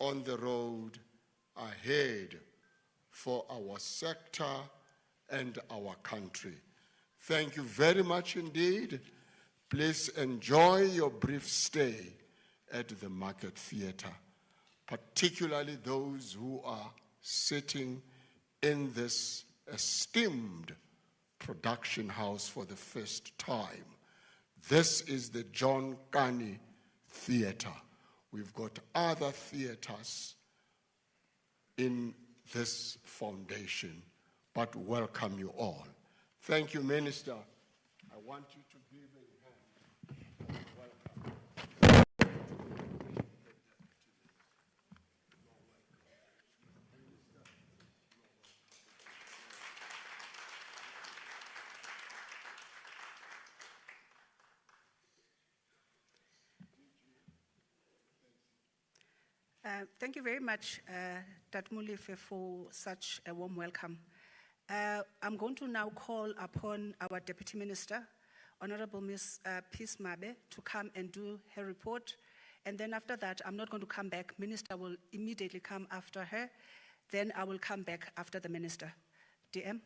on the road ahead for our sector and our country. Thank you very much indeed. Please enjoy your brief stay at the Market Theatre, particularly those who are sitting in this esteemed production house for the first time. This is the John Kani Theatre. We've got other theatres in this foundation, but welcome you all. Thank you, Minister. I want you to give a hand. Welcome. Thank you very much, Tatmulife, for such a warm welcome. I'm going to now call upon our Deputy Minister, Honorable Ms. Peace Mabe, to come and do her report. And then after that, I'm not going to come back. Minister will immediately come after her. Then I will come back after the Minister. DM.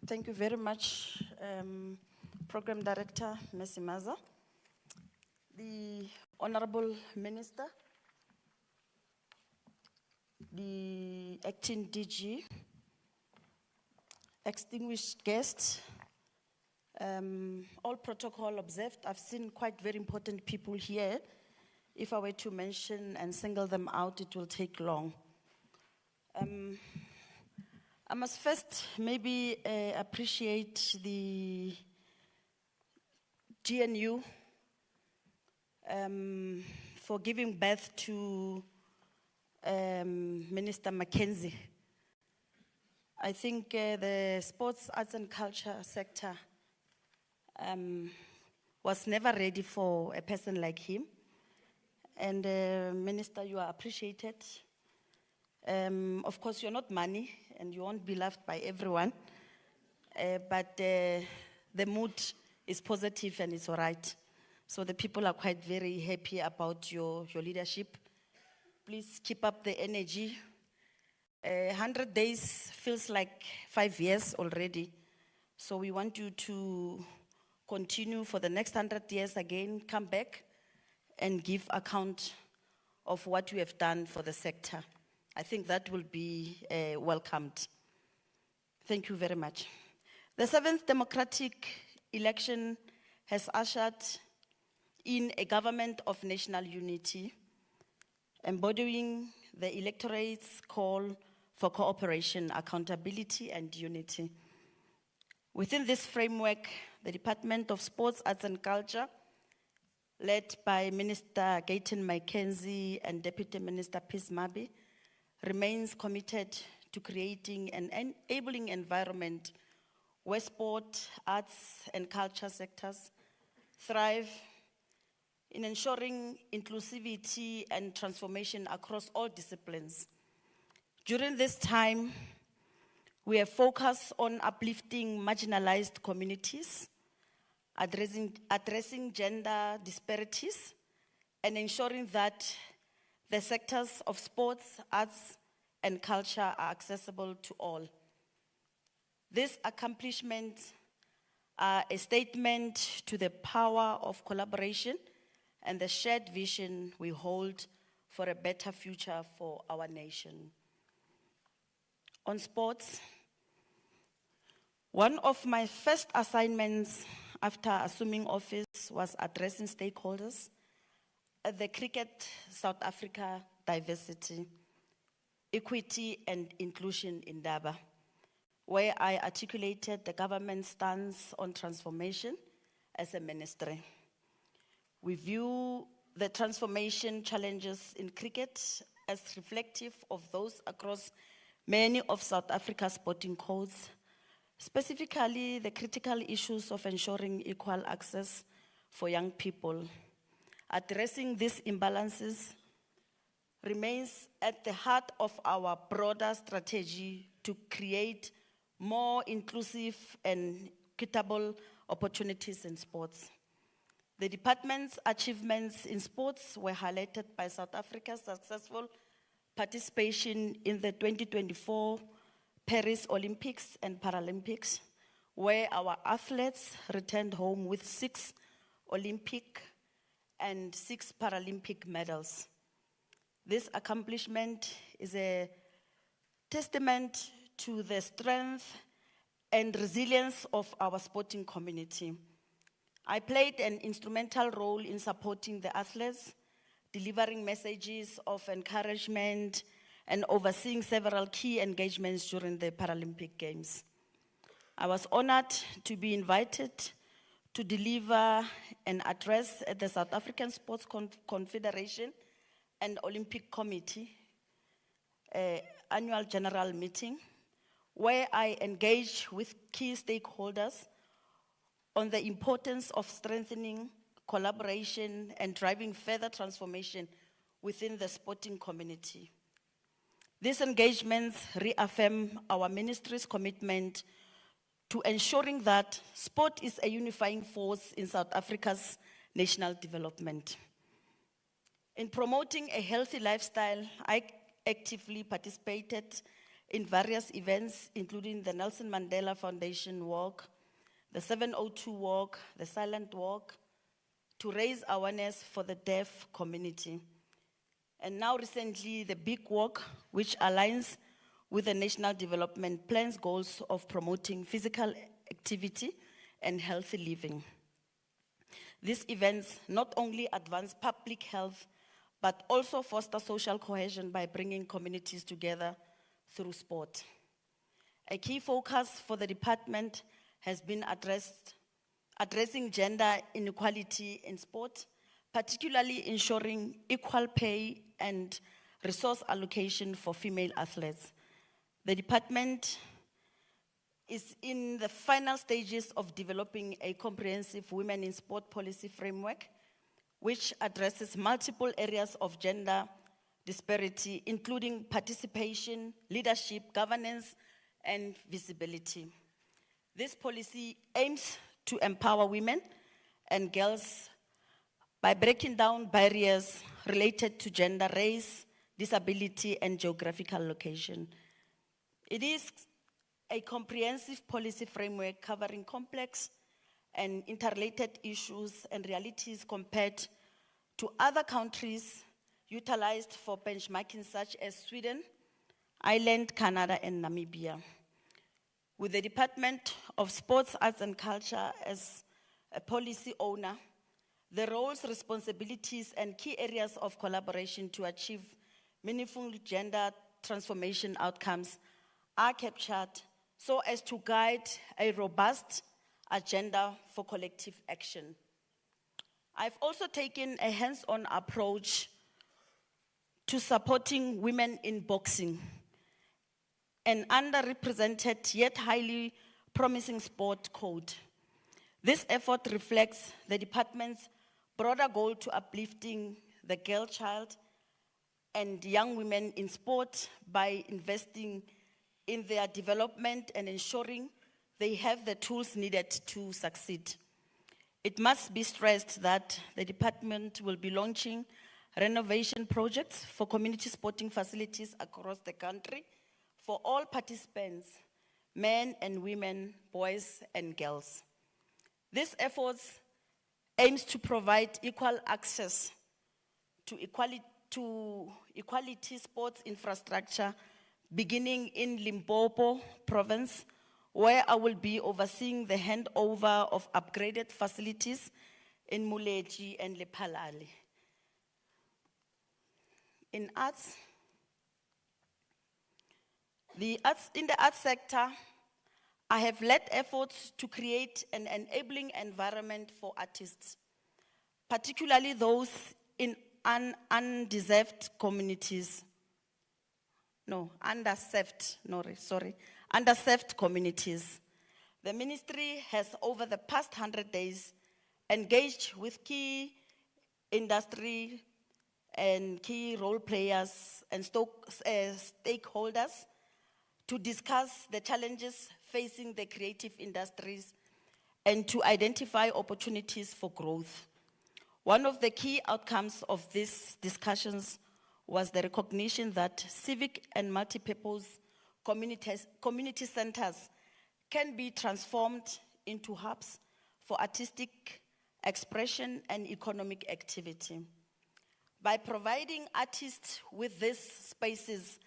Thank you very much, Program Director, Ms. Maza. The Honorable Minister, the Acting DG, extinguished guests, all protocol observed. I've seen quite very important people here. If I were to mention and single them out, it will take long. I must first maybe appreciate the GNU for giving birth to Minister Mckenzie. I think the sports, arts and culture sector was never ready for a person like him. And Minister, you are appreciated. Of course, you're not money and you won't be loved by everyone, but the mood is positive and it's all right. So the people are quite very happy about your leadership. Please keep up the energy. 100 days feels like 5 years already. So we want you to continue for the next 100 years again, come back and give account of what you have done for the sector. I think that will be welcomed. Thank you very much. The 7th democratic election has ushered in a government of national unity, embodying the electorate's call for cooperation, accountability, and unity. Within this framework, the Department of Sports, Arts and Culture, led by Minister Gayton Mckenzie and Deputy Minister Peace Mabe, remains committed to creating an enabling environment where sport, arts, and culture sectors thrive in ensuring inclusivity and transformation across all disciplines. During this time, we have focused on uplifting marginalized communities, addressing gender disparities, and ensuring that the sectors of sports, arts, and culture are accessible to all. These accomplishments are a statement to the power of collaboration and the shared vision we hold for a better future for our nation. On sports, one of my first assignments after assuming office was addressing stakeholders at the Cricket South Africa Diversity, Equity and Inclusion in Indaba, where I articulated the government's stance on transformation as a ministry. We view the transformation challenges in cricket as reflective of those across many of South Africa's sporting codes, specifically the critical issues of ensuring equal access for young people. Addressing these imbalances remains at the heart of our broader strategy to create more inclusive and equitable opportunities in sports. The department's achievements in sports were highlighted by South Africa's successful participation in the 2024 Paris Olympics and Paralympics, where our athletes returned home with 6 Olympic and 6 Paralympic medals. This accomplishment is a testament to the strength and resilience of our sporting community. I played an instrumental role in supporting the athletes, delivering messages of encouragement, and overseeing several key engagements during the Paralympic Games. I was honored to be invited to deliver an address at the South African Sports Confederation and Olympic Committee annual general meeting, where I engaged with key stakeholders on the importance of strengthening collaboration and driving further transformation within the sporting community. These engagements reaffirm our ministry's commitment to ensuring that sport is a unifying force in South Africa's national development. In promoting a healthy lifestyle, I actively participated in various events, including the Nelson Mandela Foundation Walk, the 702 Walk, the Silent Walk, to raise awareness for the deaf community. And now recently, the Big Walk, which aligns with the National Development Plan's goals of promoting physical activity and healthy living. These events not only advance public health, but also foster social cohesion by bringing communities together through sport. A key focus for the department has been addressing gender inequality in sport, particularly ensuring equal pay and resource allocation for female athletes. The department is in the final stages of developing a comprehensive women in sport policy framework, which addresses multiple areas of gender disparity, including participation, leadership, governance, and visibility. This policy aims to empower women and girls by breaking down barriers related to gender, race, disability, and geographical location. It is a comprehensive policy framework covering complex and interrelated issues and realities compared to other countries utilized for benchmarking, such as Sweden, Ireland, Canada, and Namibia. With the Department of Sports, Arts, and Culture as a policy owner, the roles, responsibilities, and key areas of collaboration to achieve meaningful gender transformation outcomes are captured so as to guide a robust agenda for collective action. I've also taken a hands-on approach to supporting women in boxing, an underrepresented yet highly promising sport code. This effort reflects the department's broader goal to uplifting the girl child and young women in sport by investing in their development and ensuring they have the tools needed to succeed. It must be stressed that the department will be launching renovation projects for community sporting facilities across the country for all participants, men and women, boys and girls. This effort aims to provide equal access to equality sports infrastructure, beginning in Limpopo province, where I will be overseeing the handover of upgraded facilities in Muleji and Lephalale. In the arts sector, I have led efforts to create an enabling environment for artists, particularly those in underserved communities. Underserved communities. The ministry has, over the past 100 days, engaged with key industry and key role players and stakeholders to discuss the challenges facing the creative industries and to identify opportunities for growth. One of the key outcomes of these discussions was the recognition that civic and multipurpose community centers can be transformed into hubs for artistic expression and economic activity. By providing artists with these spaces,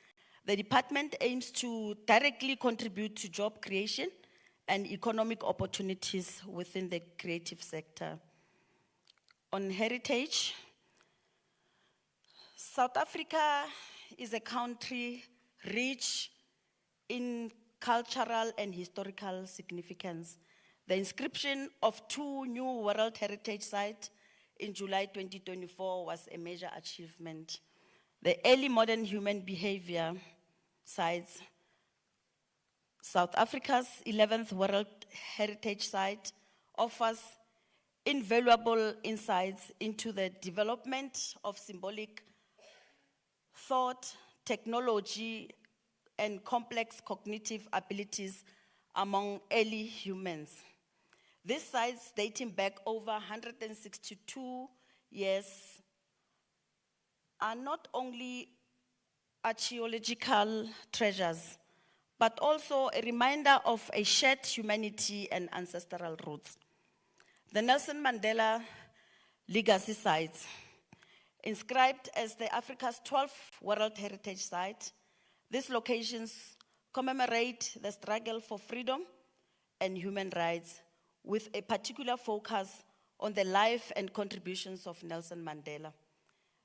the department aims to directly contribute to job creation and economic opportunities within the creative sector. On heritage, South Africa is a country rich in cultural and historical significance. The inscription of 2 new World Heritage Sites in July 2024 was a major achievement. The early modern human behavior sites, South Africa's 11th World Heritage Site, offers invaluable insights into the development of symbolic thought, technology, and complex cognitive abilities among early humans. These sites, dating back over 162 years, are not only archaeological treasures, but also a reminder of a shared humanity and ancestral roots. The Nelson Mandela Legacy Sites, inscribed as the Africa's 12th World Heritage Site, these locations commemorate the struggle for freedom and human rights, with a particular focus on the life and contributions of Nelson Mandela.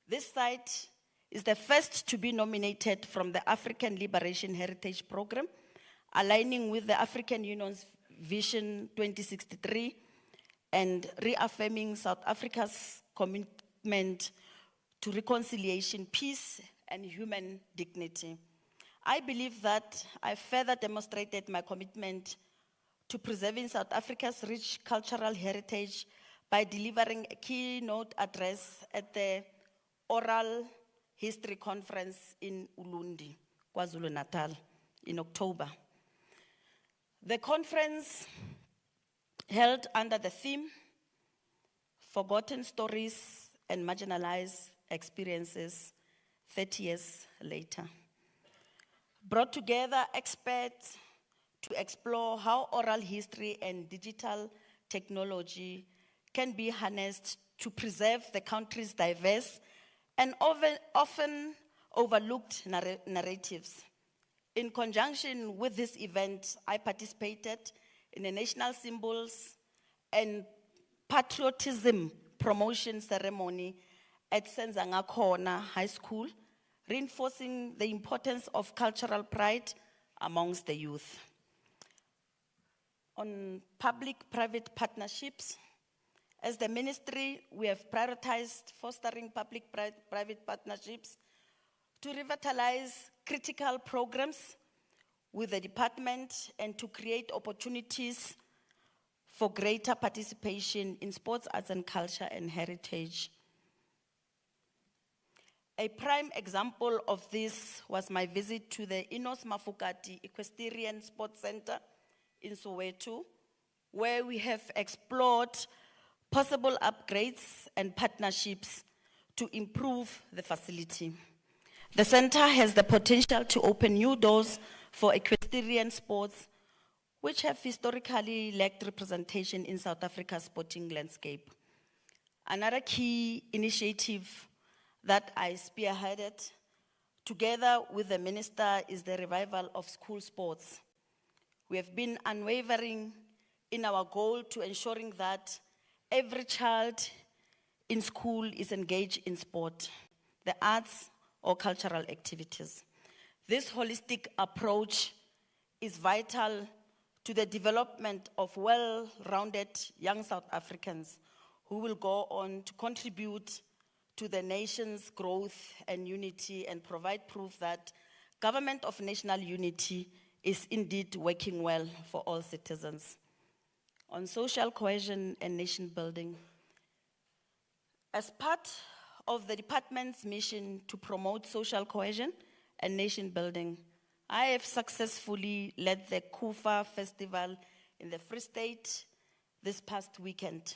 This site is the first to be nominated from the African Liberation Heritage Program, aligning with the African Union's Vision 2063 and reaffirming South Africa's commitment to reconciliation, peace, and human dignity. I believe that I further demonstrated my commitment to preserving South Africa's rich cultural heritage by delivering a keynote address at the Oral History Conference in Ulundi, KwaZulu-Natal, in October. The conference, held under the theme, Forgotten Stories and Marginalized Experiences 30 years later, brought together experts to explore how oral history and digital technology can be harnessed to preserve the country's diverse and often overlooked narratives. In conjunction with this event, I participated in a national symbols and patriotism promotion ceremony at Senzanga Corner High School, reinforcing the importance of cultural pride amongst the youth. On public-private partnerships, as the ministry, we have prioritized fostering public-private partnerships to revitalize critical programs with the department and to create opportunities for greater participation in sports, arts and culture and heritage. A prime example of this was my visit to the Inos Mafokati Equestrian Sports Center in Soweto, where we have explored possible upgrades and partnerships to improve the facility. The center has the potential to open new doors for equestrian sports, which have historically lacked representation in South Africa's sporting landscape. Another key initiative that I spearheaded together with the minister is the revival of school sports. We have been unwavering in our goal to ensuring that every child in school is engaged in sport, the arts, or cultural activities. This holistic approach is vital to the development of well-rounded young South Africans who will go on to contribute to the nation's growth and unity and provide proof that government of national unity is indeed working well for all citizens. On social cohesion and nation building, as part of the department's mission to promote social cohesion and nation building, I have successfully led the Kufa Festival in the Free State this past weekend.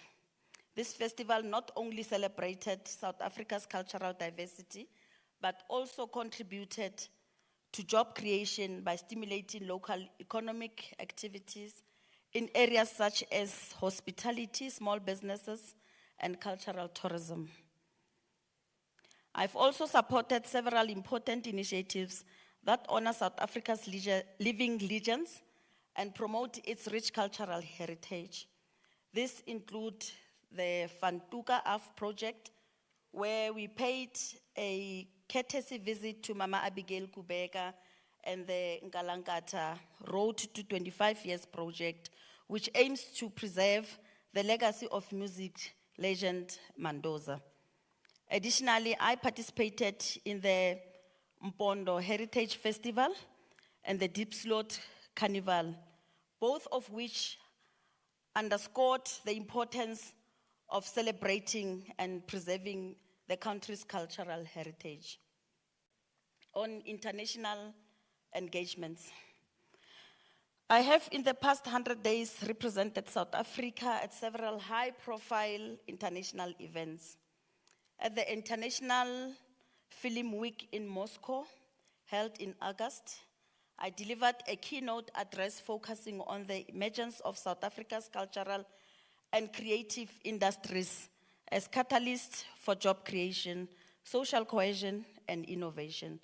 This festival not only celebrated South Africa's cultural diversity, but also contributed to job creation by stimulating local economic activities in areas such as hospitality, small businesses, and cultural tourism. I've also supported several important initiatives that honor South Africa's living legends and promote its rich cultural heritage. This include the Fantuka Af project, where we paid a courtesy visit to Mama Abigail Kubeka and the Nkalankata Road to 25 Years project, which aims to preserve the legacy of music legend Mandoza. Additionally, I participated in the Mpondo Heritage Festival and the Deep Slot Carnival, both of which underscored the importance of celebrating and preserving the country's cultural heritage. On international engagements, I have in the past 100 days represented South Africa at several high-profile international events. At the International Film Week in Moscow, held in August, I delivered a keynote address focusing on the emergence of South Africa's cultural and creative industries as catalysts for job creation, social cohesion, and innovation.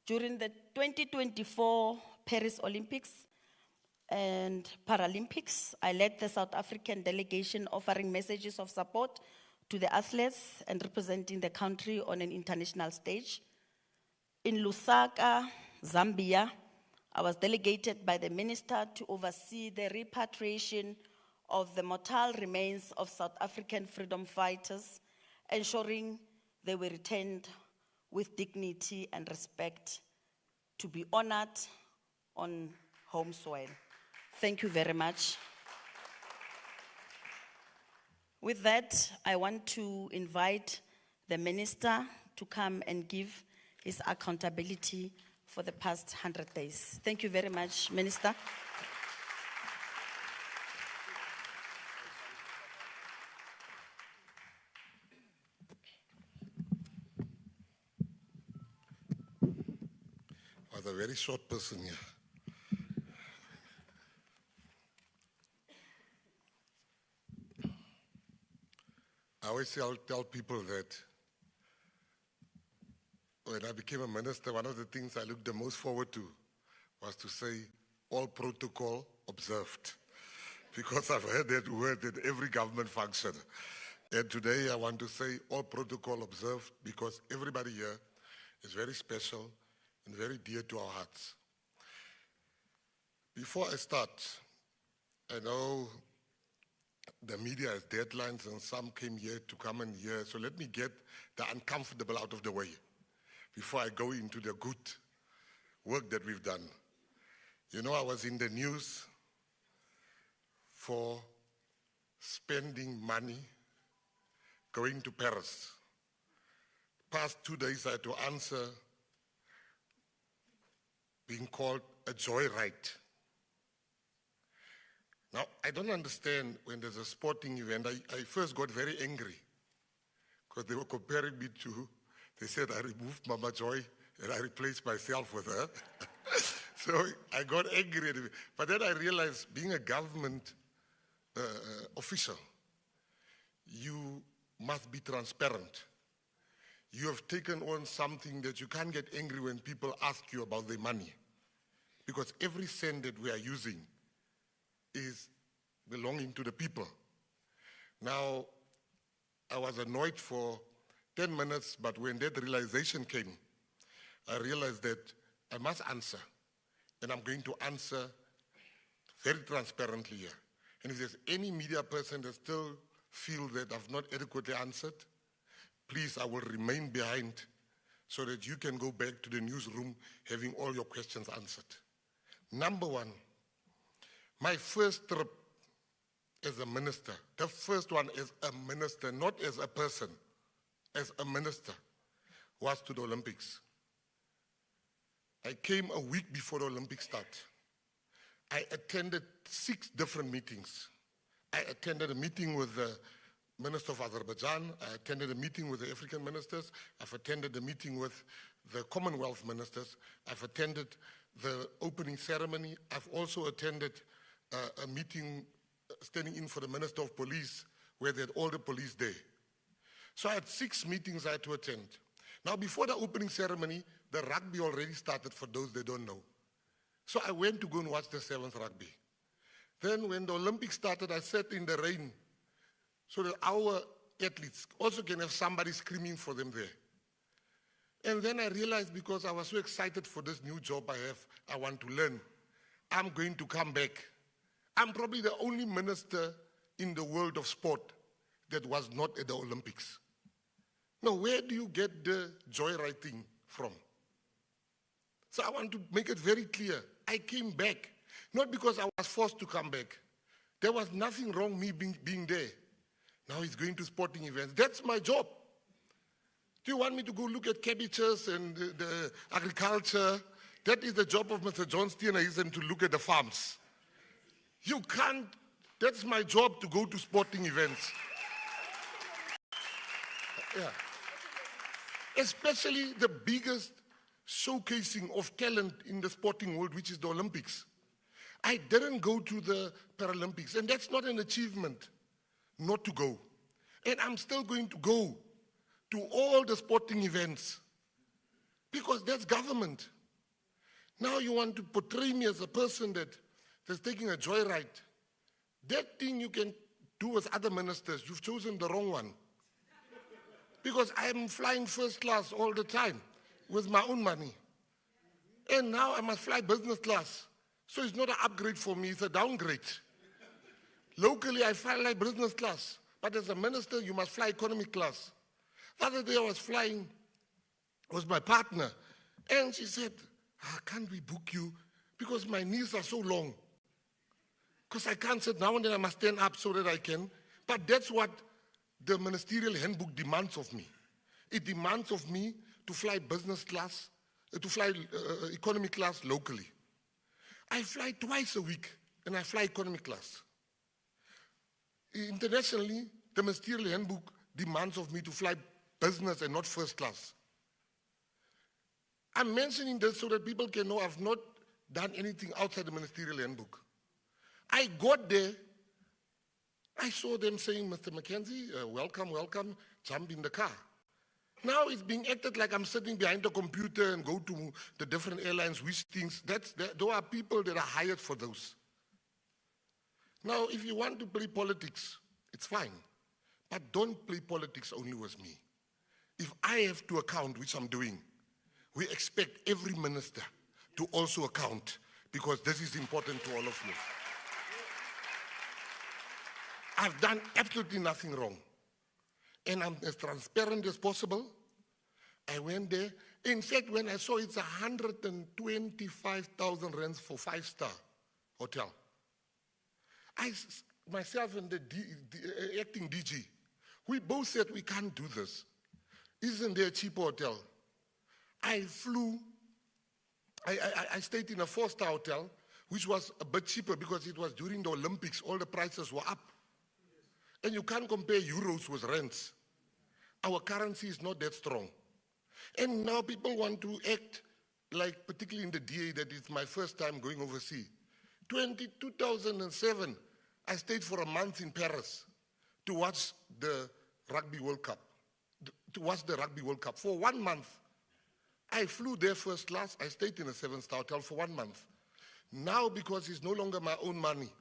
During the 2024 Paris Olympics and Paralympics, I led the South African delegation offering messages of support to the athletes and representing the country on an international stage. In Lusaka, Zambia, I was delegated by the minister to oversee the repatriation of the mortal remains of South African freedom fighters, ensuring they were returned with dignity and respect to be honored on home soil. Thank you very much. With that, I want to invite the minister to come and give his accountability for the past 100 days. Thank you very much, Minister. I was a very short person here. I always tell people that when I became a minister, one of the things I looked the most forward to was to say, all protocol observed. Because I've heard that word in every government function. And today I want to say all protocol observed because everybody here is very special and very dear to our hearts. Before I start, I know the media has deadlines and some came here to come and hear, so let me get the uncomfortable out of the way before I go into the good work that we've done. You know, I was in the news for spending money going to Paris. Past 2 days I had to answer being called a joyride. Now, I don't understand when there's a sporting event, I first got very angry because they were comparing me to, they said I removed Mama Joy and I replaced myself with her. So I got angry, but then I realized being a government official, you must be transparent. You have taken on something that you can't get angry when people ask you about their money. Because every cent that we are using is belonging to the people. Now, I was annoyed for 10 minutes, but when that realization came, I realized that I must answer. And I'm going to answer very transparently here. And if there's any media person that still feels that I've not adequately answered, please, I will remain behind so that you can go back to the newsroom having all your questions answered. Number one, my first trip as a minister, the first one as a minister, not as a person, as a minister, was to the Olympics. I came a week before the Olympics start. I attended 6 different meetings. I attended a meeting with the Minister of Azerbaijan. I attended a meeting with the African ministers. I've attended a meeting with the Commonwealth ministers. I've attended the opening ceremony. I've also attended a meeting standing in for the Minister of Police, where they had all the police there. So I had 6 meetings I had to attend. Now, before the opening ceremony, the rugby already started, for those that don't know. So I went to go and watch the 7th rugby. Then when the Olympics started, I sat in the rain so that our athletes also can have somebody screaming for them there. And then I realized, because I was so excited for this new job I want to learn, I'm going to come back. I'm probably the only minister in the world of sport that was not at the Olympics. Now, where do you get the joyriding from? So I want to make it very clear. I came back, not because I was forced to come back. There was nothing wrong me being there. Now he's going to sporting events. That's my job. Do you want me to go look at cabbages and the agriculture? That is the job of Mr. John Steenhuisen, to look at the farms. You can't, that's my job, to go to sporting events. Yeah. Especially the biggest showcasing of talent in the sporting world, which is the Olympics. I didn't go to the Paralympics, and that's not an achievement not to go. And I'm still going to go to all the sporting events, because that's government. Now you want to portray me as a person that's taking a joyride. That thing you can do with other ministers. You've chosen the wrong one. Because I'm flying first class all the time with my own money. And now I must fly business class. So it's not an upgrade for me, it's a downgrade. Locally, I fly like business class. But as a minister, you must fly economy class. The other day I was flying with my partner. And she said, can't we book you? Because my knees are so long. Because I can't sit down, and then I must stand up so that I can. But that's what the ministerial handbook demands of me. It demands of me to fly business class, to fly economy class locally. I fly twice a week, and I fly economy class. Internationally, the ministerial handbook demands of me to fly business and not first class. I'm mentioning this so that people can know I've not done anything outside the ministerial handbook. I got there, I saw them saying, Mr. Mckenzie, welcome, welcome, jump in the car. Now it's being acted like I'm sitting behind the computer and go to the different airlines, which things, there are people that are hired for those. Now, if you want to play politics, it's fine, but don't play politics only with me. If I have to account, which I'm doing, we expect every minister to also account, because this is important to all of you. I've done absolutely nothing wrong. And I'm as transparent as possible. I went there. In fact, when I saw it's 125,000 rands for 5-star hotel, myself and the acting DG, we both said we can't do this. Isn't there a cheaper hotel? I flew, I stayed in a 4-star hotel, which was a bit cheaper because it was during the Olympics, all the prices were up. And you can't compare euros with rands. Our currency is not that strong. And now people want to act like, particularly in the DA, that it's my first time going overseas. 2007, I stayed for a month in Paris to watch the Rugby World Cup. For 1 month. I flew there first class. I stayed in a 7-star hotel for 1 month. Now, because it's no longer my own money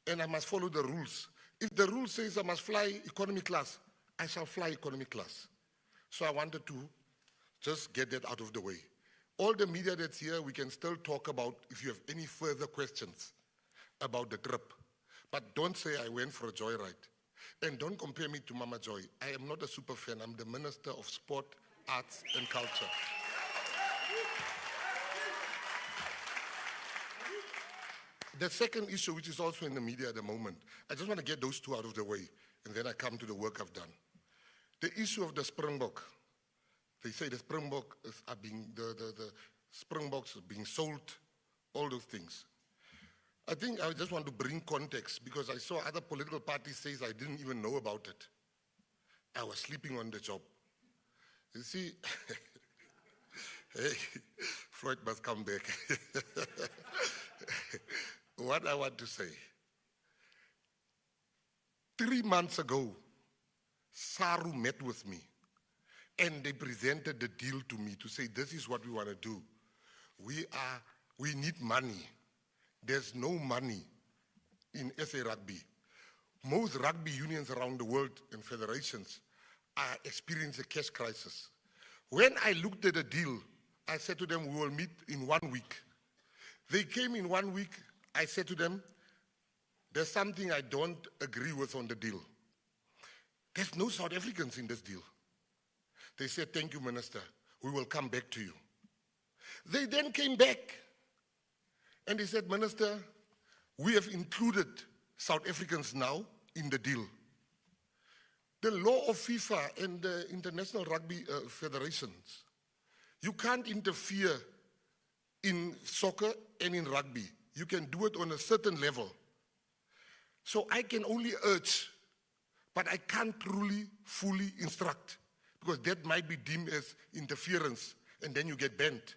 and I must follow the rules, if the rule says I must fly economy class, I shall fly economy class. So I wanted to just get that out of the way. All the media that's here, we can still talk about if you have any further questions about the trip. But don't say I went for a joyride. And don't compare me to Mama Joy. I am not a super fan. I'm the Minister of Sport, Arts and Culture. The second issue, which is also in the media at the moment, I just want to get those two out of the way, and then I come to the work I've done. The issue of the Springbok. They say the Springboks are being, the Springboks are being sold, all those things. I think I just want to bring context because I saw other political parties say I didn't even know about it. I was sleeping on the job. You see, hey, Floyd must come back. What I want to say, 3 months ago, SARU met with me and they presented the deal to me to say, this is what we want to do. We need money. There's no money in SA Rugby. Most rugby unions around the world and federations are experiencing a cash crisis. When I looked at the deal, I said to them, we will meet in 1 week. They came in 1 week. I said to them, there's something I don't agree with on the deal. There's no South Africans in this deal. They said, thank you, Minister. We will come back to you. They then came back and they said, Minister, we have included South Africans now in the deal. The law of FIFA and the International Rugby Federations, you can't interfere in soccer and in rugby. You can do it on a certain level. So I can only urge, but I can't truly, fully instruct, because that might be deemed as interference, and then you get banned.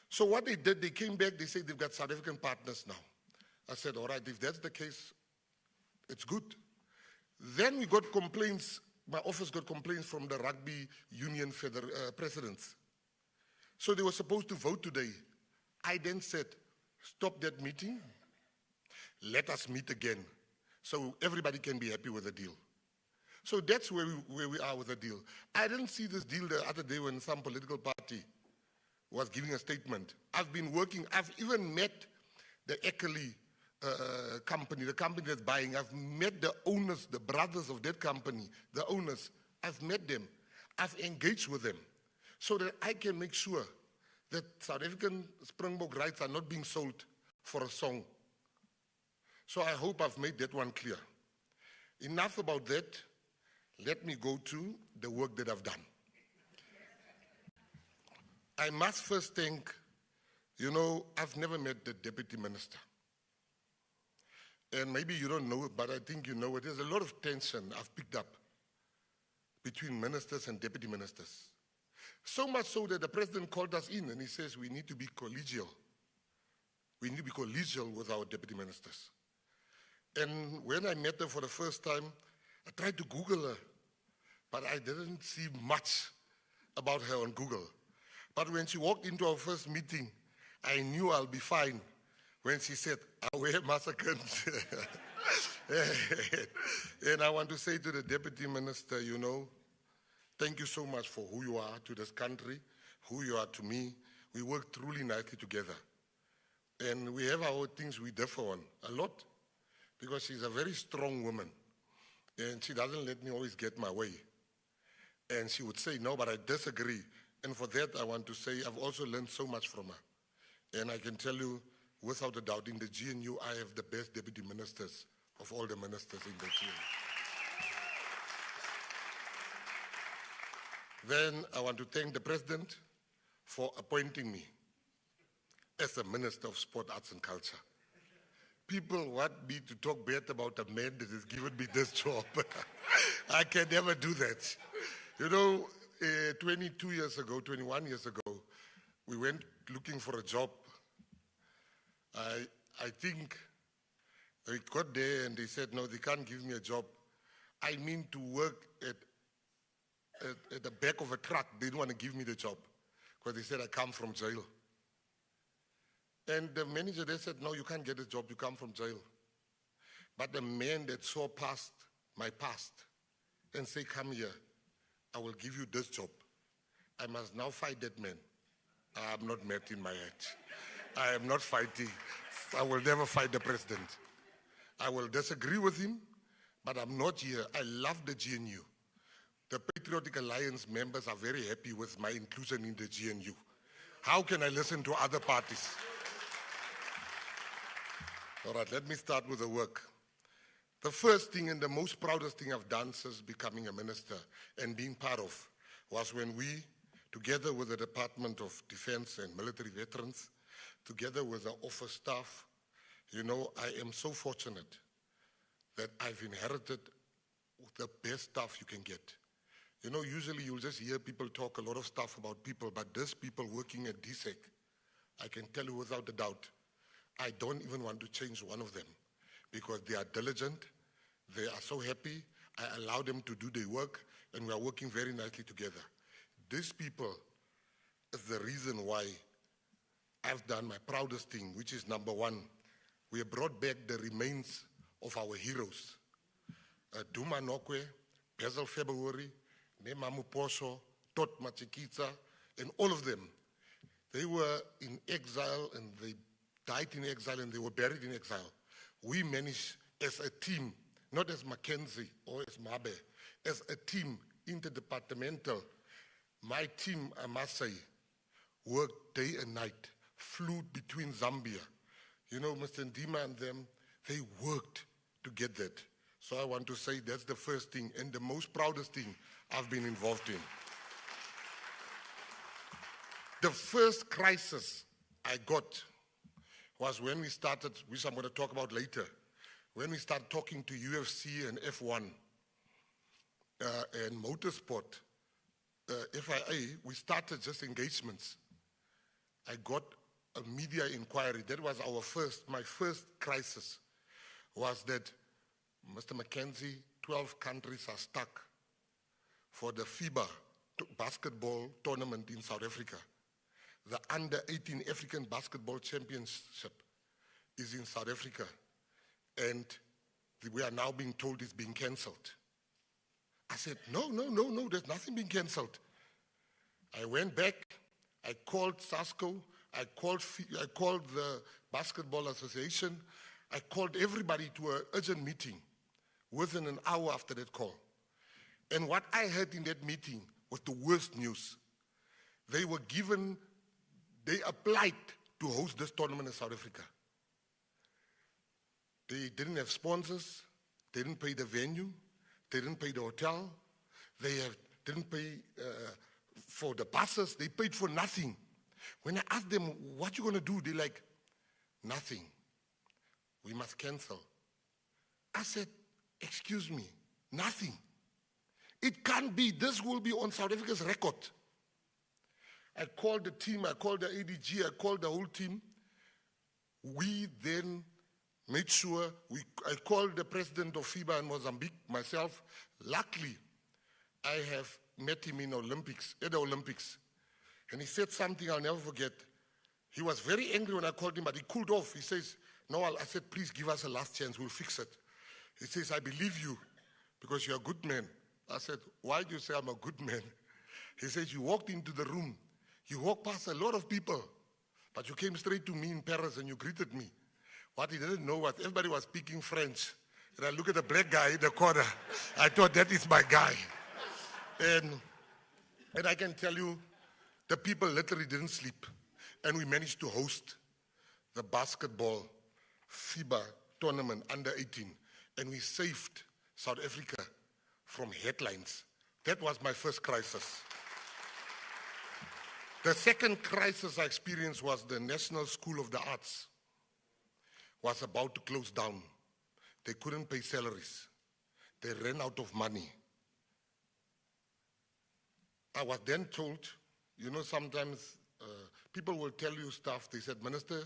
So what they did, they came back, they said they've got South African partners now. I said, all right, if that's the case, it's good. Then we got complaints, my office got complaints from the rugby union presidents. So they were supposed to vote today. I then said, stop that meeting, let us meet again, so everybody can be happy with the deal. So that's where we are with the deal. I didn't see this deal the other day when some political party was giving a statement. I've been working, I've even met the Eckerley company, the company that's buying. I've met the owners, the brothers of that company, the owners. I've met them. I've engaged with them so that I can make sure that South African Springbok rights are not being sold for a song. So I hope I've made that one clear. Enough about that. Let me go to the work that I've done. I must first thank, I've never met the deputy minister. And maybe you don't know it, but I think you know it. There's a lot of tension I've picked up between ministers and deputy ministers. So much so that the president called us in and he says we need to be collegial. We need to be collegial with our deputy ministers. And when I met her for the first time, I tried to Google her, but I didn't see much about her on Google. But when she walked into our first meeting, I knew I'll be fine when she said, "Awe massacres." And I want to say to the deputy minister, thank you so much for who you are to this country, who you are to me. We work truly nicely together. And we have our things we differ on a lot, because she's a very strong woman. And she doesn't let me always get my way. And she would say, no, but I disagree. And for that, I want to say I've also learned so much from her. And I can tell you, without a doubt, in the GNU, I have the best deputy ministers of all the ministers in the GNU. Then I want to thank the president for appointing me as the Minister of Sport, Arts and Culture. People want me to talk bad about a man that has given me this job. I can never do that. 21 years ago, we went looking for a job. I think they got there and they said, no, they can't give me a job. I mean to work at the back of a truck. They didn't want to give me the job because they said I come from jail. And the manager, they said, no, you can't get a job, you come from jail. But the man that saw past my past and say, come here, I will give you this job. I must now fight that man. I am not mad in my head. I am not fighting. I will never fight the president. I will disagree with him, but I'm not here. I love the GNU. The Patriotic Alliance members are very happy with my inclusion in the GNU. How can I listen to other parties? All right, let me start with the work. The first thing and the most proudest thing I've done since becoming a minister and being part of was when we, together with the Department of Defense and Military Veterans, together with the office staff, You know, I am so fortunate that I've inherited the best stuff you can get. You know, usually you'll just hear people talk a lot of stuff about people, but these people working at DSEC, I can tell you without a doubt, I don't even want to change one of them because they are diligent, they are so happy, I allow them to do their work, and we are working very nicely together. These people is the reason why I've done my proudest thing, which is number one, we have brought back the remains of our heroes. Duma Nokwe, Basil February, Nemamu Posho, Tot Machikitsa, and all of them. They were in exile and they died in exile and they were buried in exile. We managed as a team, not as Mckenzie or as Mabe, as a team, interdepartmental. My team, I must say, worked day and night, flew between Zambia. You know, Mr. Ndima and them, they worked to get that. So I want to say that's the first thing and the most proudest thing I've been involved in. The first crisis I got was when we started, which I'm going to talk about later, when we started talking to UFC and F1 and motorsport, FIA, we started just engagements. I got a media inquiry. That was my first crisis, was that Mr. Mckenzie, 12 countries are stuck for the FIBA basketball tournament in South Africa. The under-18 African Basketball Championship is in South Africa, and we are now being told it's being cancelled. I said, no, there's nothing being cancelled. I went back, I called SASCO, I called the Basketball Association, I called everybody to an urgent meeting within an hour after that call. And what I heard in that meeting was the worst news. They applied to host this tournament in South Africa. They didn't have sponsors, they didn't pay the venue, they didn't pay the hotel, didn't pay for the buses, they paid for nothing. When I asked them, what you gonna do? They're like, nothing. We must cancel. I said, excuse me, nothing. It can't be. This will be on South Africa's record. I called the team, I called the ADG, I called the whole team. We then made sure, I called the president of FIBA in Mozambique, myself. Luckily, I have met him at the Olympics. And he said something I'll never forget. He was very angry when I called him, but he cooled off. He says, Noel, I said, please give us a last chance, we'll fix it. He says, I believe you because you're a good man. I said, why do you say I'm a good man? He says, you walked into the room, you walked past a lot of people, but you came straight to me in Paris and you greeted me. What he didn't know was everybody was speaking French. And I look at the black guy in the corner. I thought, that is my guy. And I can tell you, the people literally didn't sleep. And we managed to host the basketball FIBA tournament under 18. And we saved South Africa from headlines. That was my first crisis. The second crisis I experienced was the National School of the Arts was about to close down. They couldn't pay salaries. They ran out of money. I was then told, you know, sometimes people will tell you stuff. They said, Minister,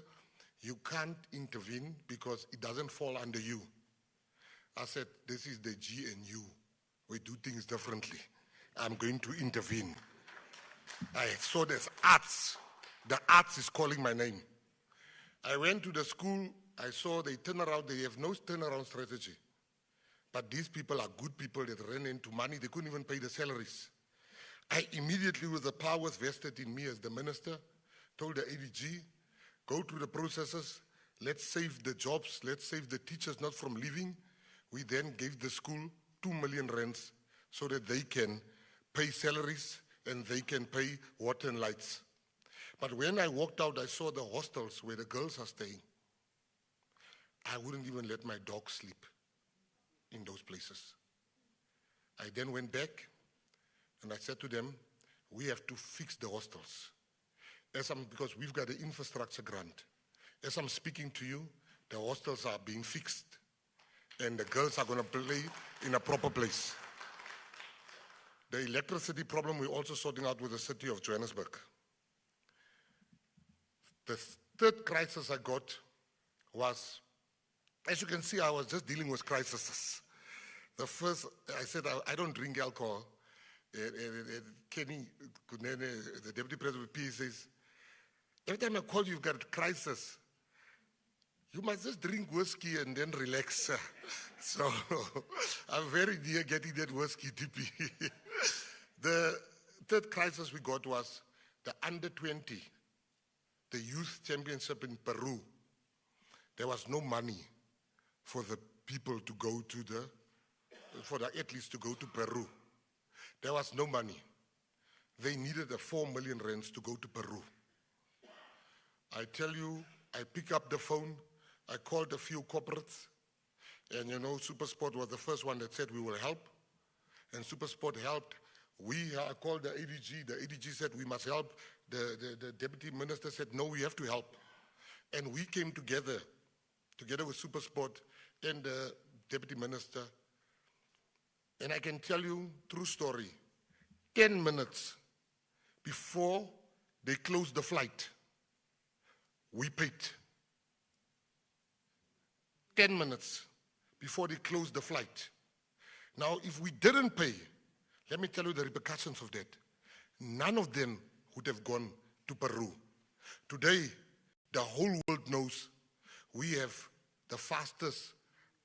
you can't intervene because it doesn't fall under you. I said, this is the GNU. We do things differently. I'm going to intervene. I saw there's arts. The arts is calling my name. I went to the school. I saw they turn around. They have no turnaround strategy. But these people are good people that ran into money. They couldn't even pay the salaries. I immediately, with the powers vested in me as the minister, told the ADG, go through the processes. Let's save the jobs. Let's save the teachers not from leaving. We then gave the school 2 million rands so that they can pay salaries and they can pay water and lights. But when I walked out, I saw the hostels where the girls are staying. I wouldn't even let my dog sleep in those places. I then went back and I said to them, we have to fix the hostels. Because we've got an infrastructure grant. As I'm speaking to you, the hostels are being fixed, and the girls are going to play in a proper place. The electricity problem we're also sorting out with the city of Johannesburg. The third crisis I got was, as you can see, I was just dealing with crises. The first, I said, I don't drink alcohol. Kenny Kunene, the deputy president of the P, says, every time I call you, you've got a crisis. You must just drink whiskey and then relax. So I'm very near getting that whiskey DP. The third crisis we got was the under 20, the youth championship in Peru. There was no money for the people to go to for the athletes to go to Peru. There was no money. They needed a 4 million rands to go to Peru. I tell you, I pick up the phone, I called a few corporates, and you know, SuperSport was the first one that said we will help, and SuperSport helped. I called the ADG said we must help. The deputy minister said, no, we have to help. And we came together with SuperSport and the deputy minister. And I can tell you, true story, 10 minutes before they closed the flight, we paid. 10 minutes before they closed the flight. Now, if we didn't pay, let me tell you the repercussions of that. None of them would have gone to Peru. Today, the whole world knows we have the fastest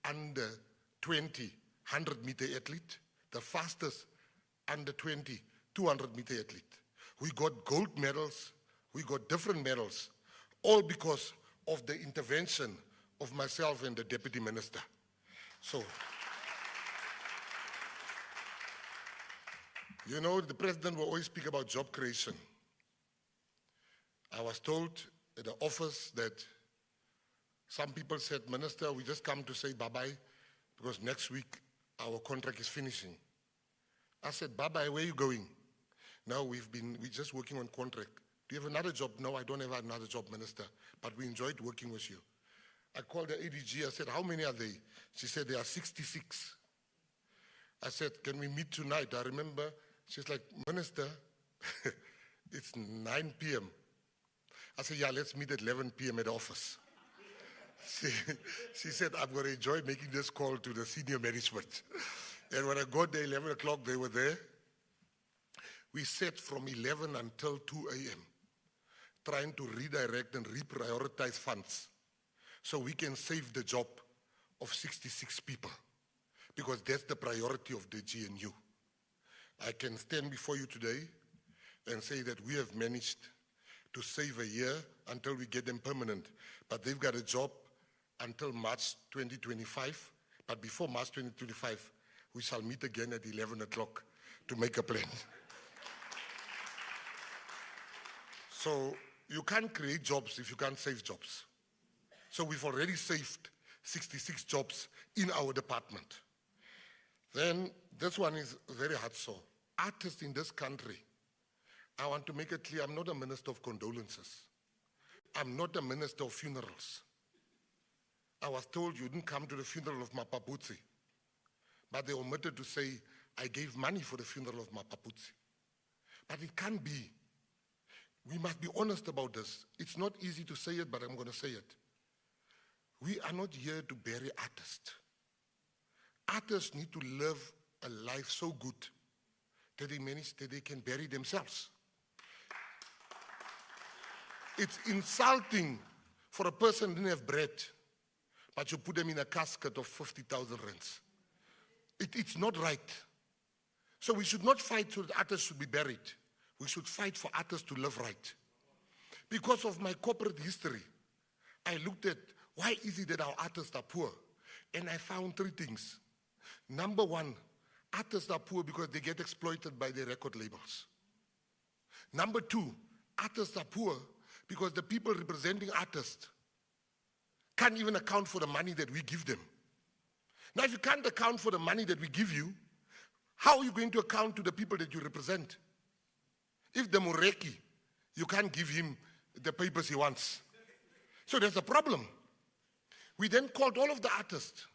under 20 100-meter athlete, the fastest under 20 200-meter athlete. We got gold medals, we got different medals, all because of the intervention of myself and the deputy minister. So, you know, the president will always speak about job creation. I was told at the office that some people said, Minister, we just come to say bye-bye because next week our contract is finishing. I said, bye-bye, where are you going? No, we're just working on contract. Do you have another job? No, I don't have another job, Minister, but we enjoyed working with you. I called the ADG, I said, how many are they? She said, there are 66. I said, can we meet tonight? I remember, she's like, Minister, it's 9 p.m. I said, yeah, let's meet at 11 p.m. at the office. She said, I'm going to enjoy making this call to the senior management. And when I got there, 11 o'clock, they were there. We sat from 11 until 2 a.m. trying to redirect and reprioritize funds so we can save the job of 66 people, because that's the priority of the GNU. I can stand before you today and say that we have managed to save a year until we get them permanent, but they've got a job until March 2025, but before March 2025, we shall meet again at 11 o'clock to make a plan. So you can't create jobs if you can't save jobs. So we've already saved 66 jobs in our department. Then this one is very hard. So artists in this country, I want to make it clear, I'm not a minister of condolences. I'm not a minister of funerals. I was told you didn't come to the funeral of Mapaputsi, but they omitted to say, I gave money for the funeral of Mapaputsi. But it can't be. We must be honest about this. It's not easy to say it, but I'm going to say it. We are not here to bury artists. Artists need to live a life so good that they can bury themselves. It's insulting for a person who didn't have bread, but you put them in a casket of 50,000 rands. It's not right. So we should not fight so that artists should be buried. We should fight for artists to live right. Because of my corporate history, I looked at why is it that our artists are poor? And I found 3 things. Number 1, artists are poor because they get exploited by their record labels. Number 2, artists are poor because the people representing artists can't even account for the money that we give them. Now, if you can't account for the money that we give you, how are you going to account to the people that you represent? If the Mureki, you can't give him the papers he wants. So there's a problem. We then called all of the artists.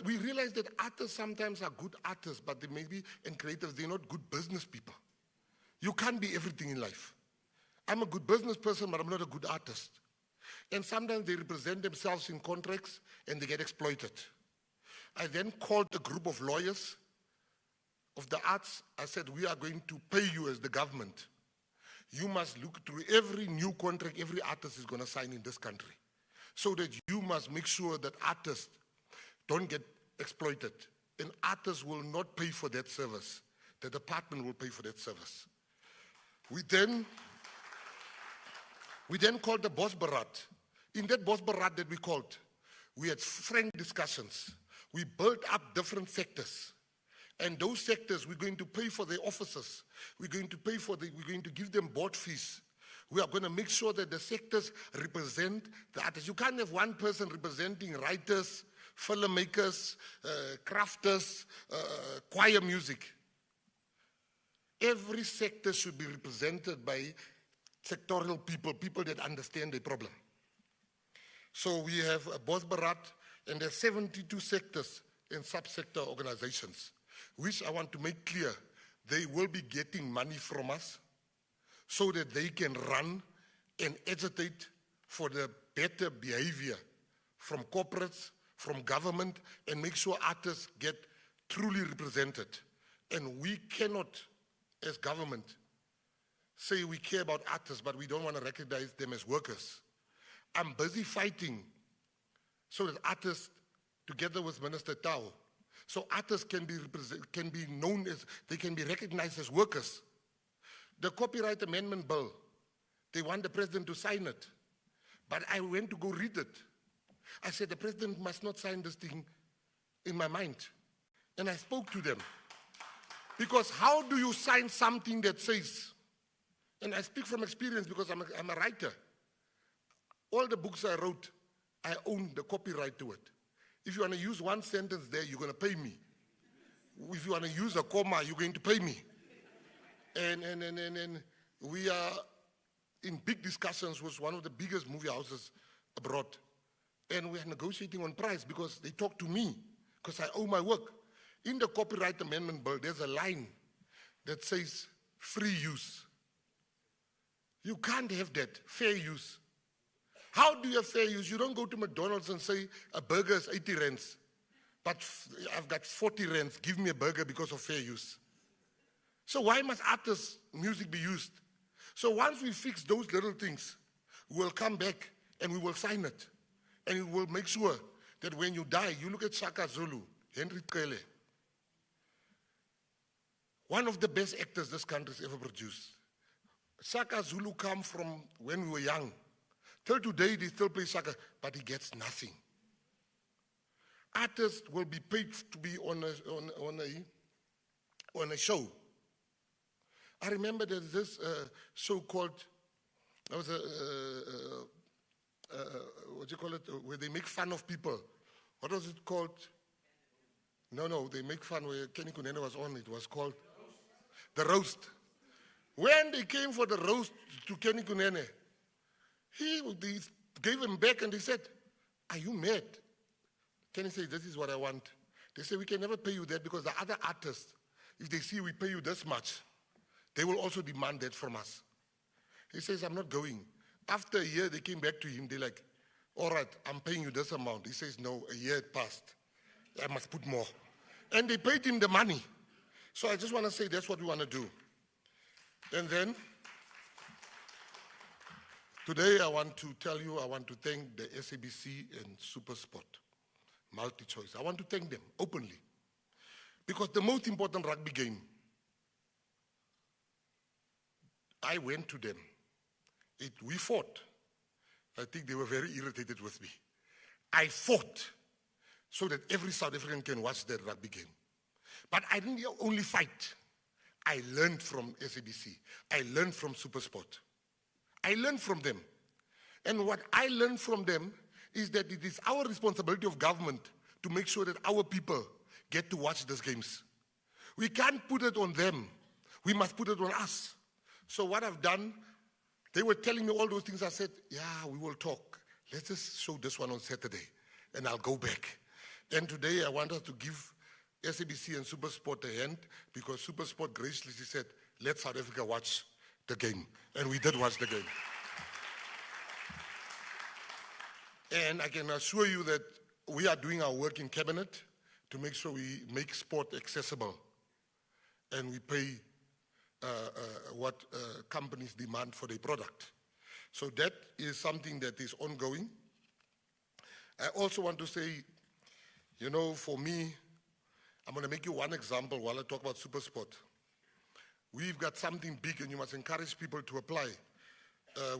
We realized that artists sometimes are good artists, but they may be, and creators, they're not good business people. You can't be everything in life. I'm a good business person, but I'm not a good artist. And sometimes they represent themselves in contracts and they get exploited. I then called a group of lawyers of the arts. I said, we are going to pay you as the government. You must look through every new contract every artist is going to sign in this country, so that you must make sure that artists don't get exploited. And artists will not pay for that service. The department will pay for that service. We then called the Boss Barat. In that Boss Barat that we called, we had frank discussions. We built up different sectors. And those sectors, we're going to pay for their officers. We're going to give them board fees. We are going to make sure that the sectors represent the artists. You can't have one person representing writers, filmmakers, crafters, choir music. Every sector should be represented by sectoral people that understand the problem. So we have a Boss Barat, and there are 72 sectors and subsector organizations, which I want to make clear, they will be getting money from us so that they can run and agitate for the better behavior from corporates, from government, and make sure artists get truly represented. And we cannot, as government, say we care about artists, but we don't want to recognize them as workers. I'm busy fighting so that artists, together with Minister Tao, so artists can be known as, they can be recognized as workers. The Copyright Amendment Bill, they want the president to sign it. But I went to go read it. I said, the president must not sign this thing in my mind. And I spoke to them. Because how do you sign something that says, and I speak from experience because I'm a writer. All the books I wrote, I own the copyright to it. If you want to use one sentence there, you're going to pay me. If you want to use a comma, you're going to pay me. And we are in big discussions with one of the biggest movie houses abroad. And we are negotiating on price because they talk to me, because I owe my work. In the Copyright Amendment Bill, there's a line that says free use. You can't have that, fair use. How do you have fair use? You don't go to McDonald's and say a burger is 80 rands, but I've got 40 rands, give me a burger because of fair use. So why must artists' music be used? So once we fix those little things, we'll come back and we will sign it. And we will make sure that when you die, you look at Shaka Zulu, Henry Kele, one of the best actors this country's ever produced. Shaka Zulu come from when we were young. Till today, they still play Shaka, but he gets nothing. Artists will be paid to be on a show. I remember there's this show called, there was what do you call it, where they make fun of people. What was it called? No, they make fun where Kenny Kunene was on. It was called The Roast. When they came for the roast to Kenny Kunene, they gave him back and they said, are you mad? Kenny said, this is what I want. They said, we can never pay you that because the other artists, if they see we pay you this much, they will also demand that from us. He says, I'm not going. After a year, they came back to him. They're like, all right, I'm paying you this amount. He says, no, a year had passed. I must put more. And they paid him the money. So I just want to say that's what we want to do. And then, today I want to tell you, I want to thank the SABC and SuperSport, MultiChoice. I want to thank them openly. Because the most important rugby game, I went to them. We fought. I think they were very irritated with me. I fought so that every South African can watch that rugby game. But I didn't only fight. I learned from SABC. I learned from SuperSport. I learned from them. And what I learned from them is that it is our responsibility of government to make sure that our people get to watch these games. We can't put it on them. We must put it on us. So what I've done, they were telling me all those things. I said, yeah, we will talk. Let's just show this one on Saturday. and I'll go back. And today I want us to give SABC and SuperSport a hand, because SuperSport graciously said, let South Africa watch the game. And we did watch the game. And I can assure you that we are doing our work in cabinet to make sure we make sport accessible and we pay what companies demand for their product. So that is something that is ongoing. I also want to say, you know, for me, I'm going to make you one example while I talk about SuperSport. We've got something big and you must encourage people to apply.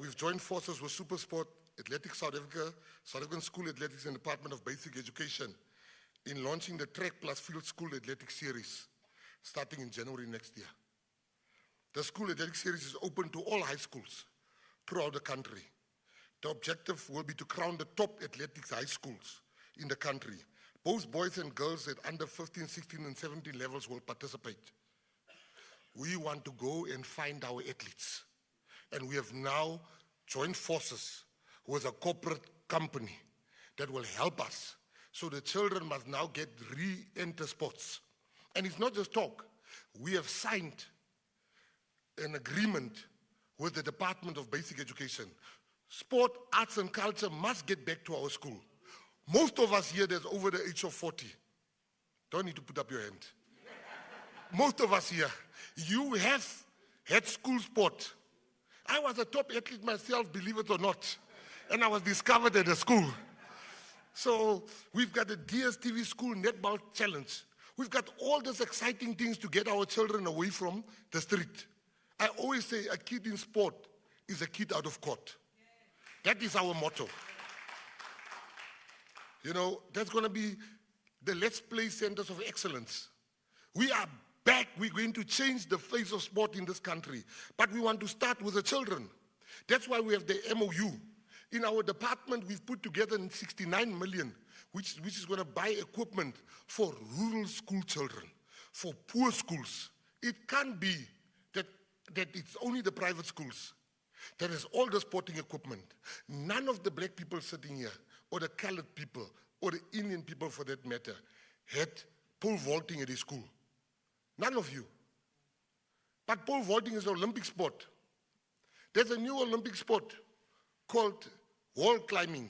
We've joined forces with SuperSport, Athletics South Africa, South African School Athletics and Department of Basic Education in launching the Track Plus Field School Athletics Series starting in January next year. The School Athletics Series is open to all high schools throughout the country. The objective will be to crown the top athletics high schools in the country. Both boys and girls at under 15, 16, and 17 levels will participate. We want to go and find our athletes. And we have now joined forces with a corporate company that will help us. So the children must now get re-enter sports. And it's not just talk. We have signed an agreement with the Department of Basic Education. Sport, arts, and culture must get back to our school. Most of us here that's over the age of 40. Don't need to put up your hand. Most of us here, you have had school sport. I was a top athlete myself, believe it or not. And I was discovered at the school. So we've got the DSTV School Netball Challenge. We've got all these exciting things to get our children away from the street. I always say a kid in sport is a kid out of court. That is our motto. You know, that's going to be the Let's Play Centers of Excellence. We are back. We're going to change the face of sport in this country. But we want to start with the children. That's why we have the MOU. In our department, we've put together 69 million, which is going to buy equipment for rural school children, for poor schools. It can't be that it's only the private schools that has all the sporting equipment. None of the black people sitting here, or the colored people, or the Indian people for that matter, had pole vaulting at his school. None of you. But pole vaulting is an Olympic sport. There's a new Olympic sport called wall climbing.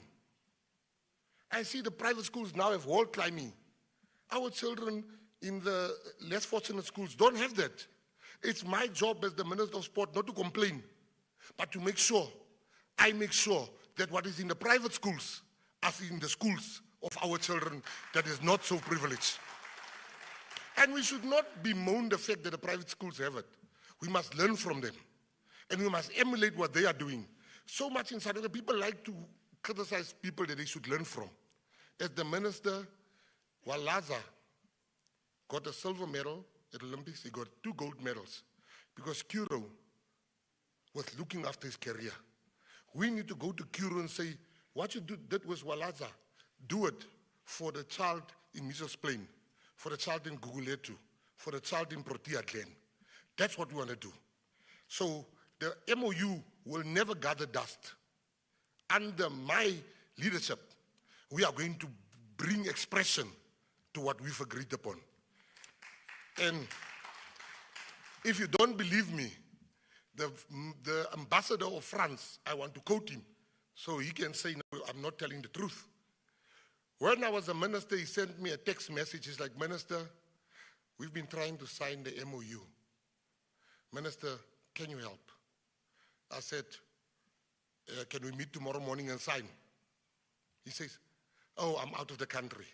I see the private schools now have wall climbing. Our children in the less fortunate schools don't have that. It's my job as the Minister of Sport not to complain, but to make sure, I make sure that what is in the private schools is in the schools of our children that is not so privileged. And we should not bemoan the fact that the private schools have it. We must learn from them. And we must emulate what they are doing. So much in South Africa, people like to criticize people that they should learn from. As the minister, Walaza got a silver medal at Olympics. He got 2 gold medals because Kuro was looking after his career. We need to go to Kuro and say, what you did with Walaza, do it for the child in Mitchell's Plain, for the child in Guguletu, for the child in Protea Glen. That's what we want to do. So the MOU will never gather dust. Under my leadership, we are going to bring expression to what we've agreed upon. And if you don't believe me, the ambassador of France, I want to quote him, so he can say, no, I'm not telling the truth. When I was a minister, he sent me a text message. He's like, Minister, we've been trying to sign the MOU. Minister, can you help? I said, can we meet tomorrow morning and sign? He says, oh, I'm out of the country.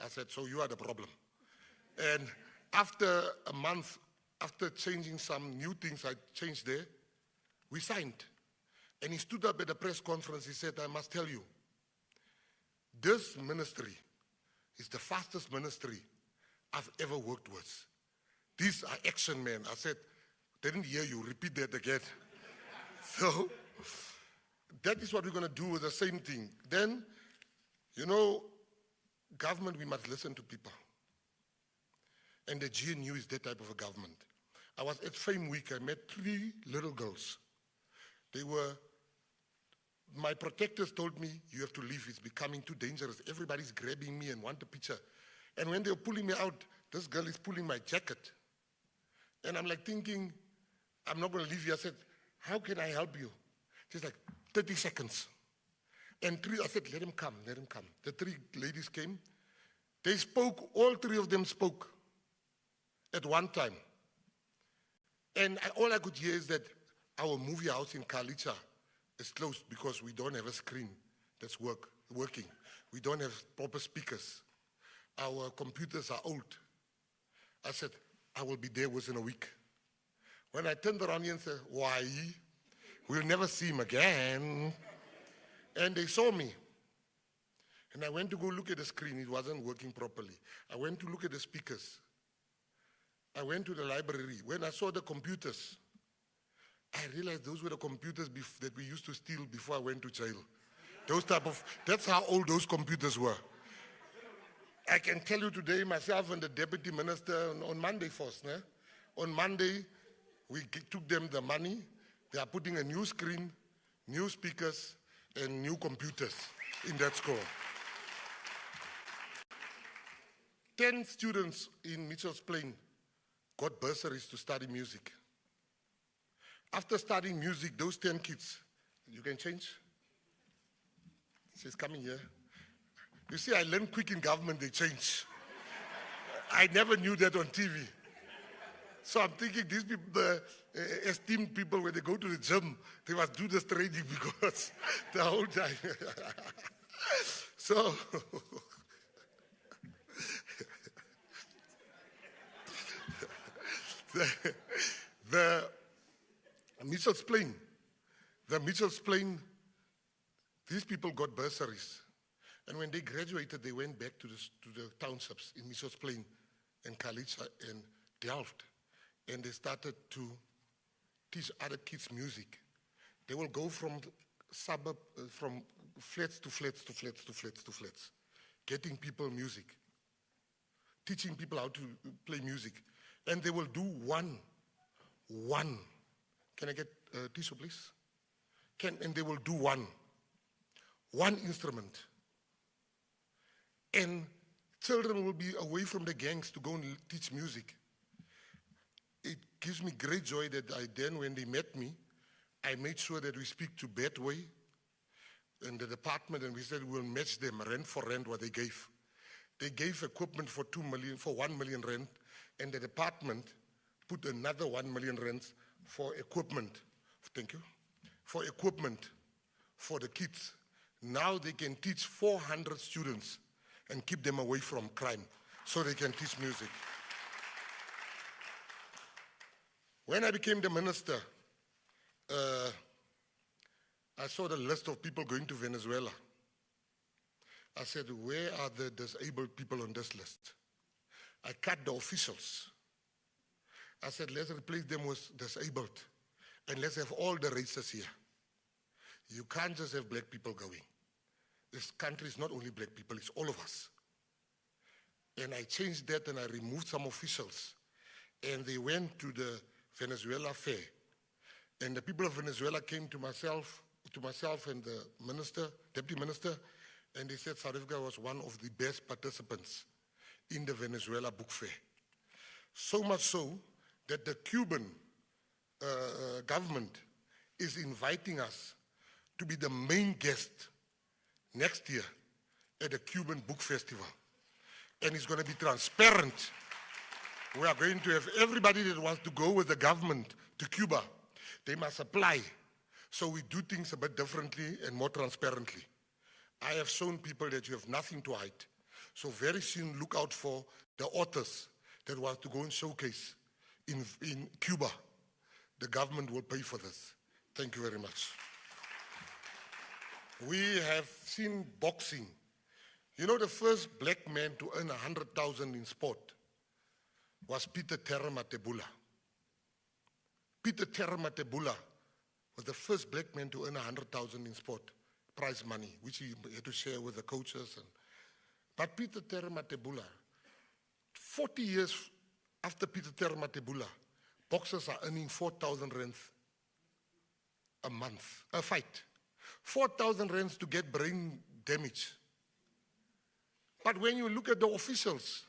I said, so you are the problem. And after a month, after changing some new things I changed there, we signed. And he stood up at a press conference. He said, I must tell you, this ministry is the fastest ministry I've ever worked with. These are action men. I said, didn't hear you, repeat that again. So that is what we're going to do with the same thing. Then, you know, government, we must listen to people. And the GNU is that type of a government. I was at Fame Week, I met 3 little girls. They were my protectors told me, you have to leave, it's becoming too dangerous. Everybody's grabbing me and want a picture. And when they were pulling me out, this girl is pulling my jacket. And I'm like thinking, I'm not going to leave you. I said, how can I help you? She's like, 30 seconds. And I said, let him come, let him come. The three ladies came. They spoke, all three of them spoke at one time. And all I could hear is that our movie house in Kalicha is closed because we don't have a screen that's working. We don't have proper speakers. Our computers are old. I said, I will be there within a week. When I turned around and said, why? We'll never see him again. And they saw me. And I went to go look at the screen. It wasn't working properly. I went to look at the speakers. I went to the library. When I saw the computers, I realized those were the computers that we used to steal before I went to jail. That's how old those computers were. I can tell you today, myself and the deputy minister, on Monday first, on Monday, we took them the money. They are putting a new screen, new speakers, and new computers in that school. 10 students in Mitchell's Plain got bursaries to study music. After studying music, those 10 kids, you can change? She's coming here. You see, I learned quick in government, they change. I never knew that on TV. So I'm thinking these people, the esteemed people, when they go to the gym, they must do this training because the whole time. So, the Mitchell's Plain, these people got bursaries. And when they graduated, they went back to the townships in Mitchell's Plain and Kalicha and Delft. And they started to teach other kids music. They will go from from flats to flats to flats to flats to flats, getting people music, teaching people how to play music. And they will do one. Can I get a tissue, please? And they will do one instrument. And children will be away from the gangs to go and teach music. It gives me great joy that when they met me, I made sure that we speak to Betway and the department, and we said we'll match them rent for rent what they gave. They gave equipment for 1 million rand, and the department put another 1 million rand for equipment. Thank you. For equipment for the kids. Now they can teach 400 students and keep them away from crime so they can teach music. When I became the minister, I saw the list of people going to Venezuela. I said, where are the disabled people on this list? I cut the officials. I said, let's replace them with disabled, and let's have all the races here. You can't just have black people going. This country is not only black people, it's all of us. And I changed that and I removed some officials. And they went to the Venezuela fair. And the people of Venezuela came to myself and the minister, deputy minister, and they said South Africa was one of the best participants in the Venezuela book fair. So much so that the Cuban government is inviting us to be the main guest next year at the Cuban Book Festival. And it's going to be transparent. We are going to have everybody that wants to go with the government to Cuba, they must apply. So we do things a bit differently and more transparently. I have shown people that you have nothing to hide. So very soon look out for the authors that want to go and showcase in Cuba. The government will pay for this. Thank you very much. We have seen boxing. You know, the first black man to earn 100,000 in sport was Peter Matebula. Peter Matebula was the first black man to earn 100,000 in sport, prize money, which he had to share with the coaches. But Peter Matebula, 40 years after Peter Matebula, boxers are earning 4,000 rand a month, a fight. 4,000 rands to get brain damage. But when you look at the officials,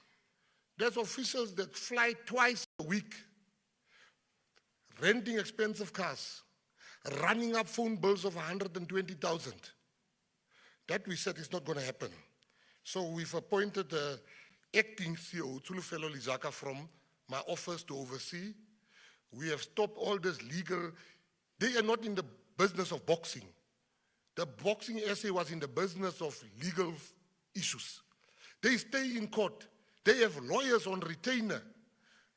there's officials that fly twice a week, renting expensive cars, running up phone bills of 120,000. That we said is not going to happen. So we've appointed the acting CEO, Tulufelo Lizaka, from my office to oversee. We have stopped all this legal. They are not in the business of boxing. The boxing SA was in the business of legal issues. They stay in court. They have lawyers on retainer.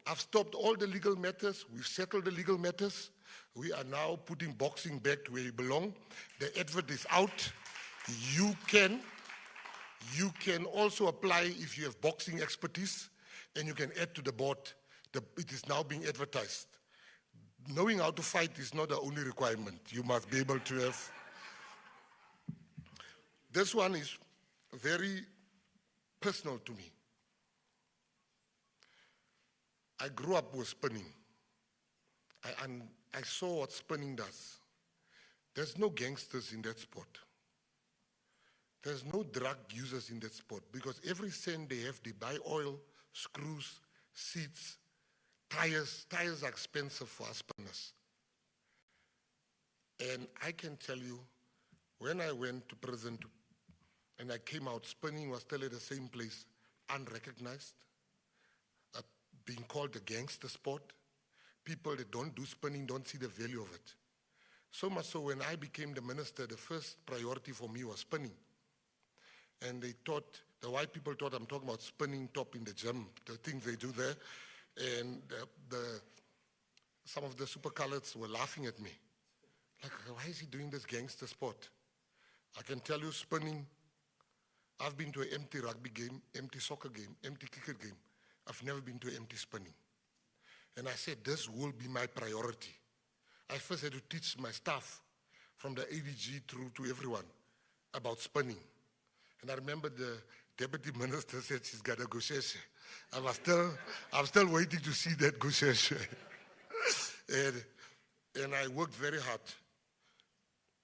I've stopped all the legal matters. We've settled the legal matters. We are now putting boxing back to where it belongs. The advert is out. You can also apply if you have boxing expertise, and you can add to the board. It is now being advertised. Knowing how to fight is not the only requirement. You must be able to have. This one is very personal to me. I grew up with spinning. I saw what spinning does. There's no gangsters in that sport. There's no drug users in that sport, because every cent they have, they buy oil, screws, seats, tires. Tires are expensive for us spinners. And I can tell you, when I went to prison and I came out, spinning was still at the same place, unrecognized, being called a gangster sport. People that don't do spinning don't see the value of it. So much so, when I became the minister, the first priority for me was spinning. And they thought, the white people thought I'm talking about spinning top in the gym, the things they do there. And some of the super coloreds were laughing at me. Like, why is he doing this gangster sport? I can tell you, spinning, I've been to an empty rugby game, empty soccer game, empty cricket game. I've never been to empty spinning. And I said, this will be my priority. I first had to teach my staff, from the ADG through to everyone, about spinning. And I remember the deputy minister said she's got a gusheshe. I'm still waiting to see that gusheshe. and I worked very hard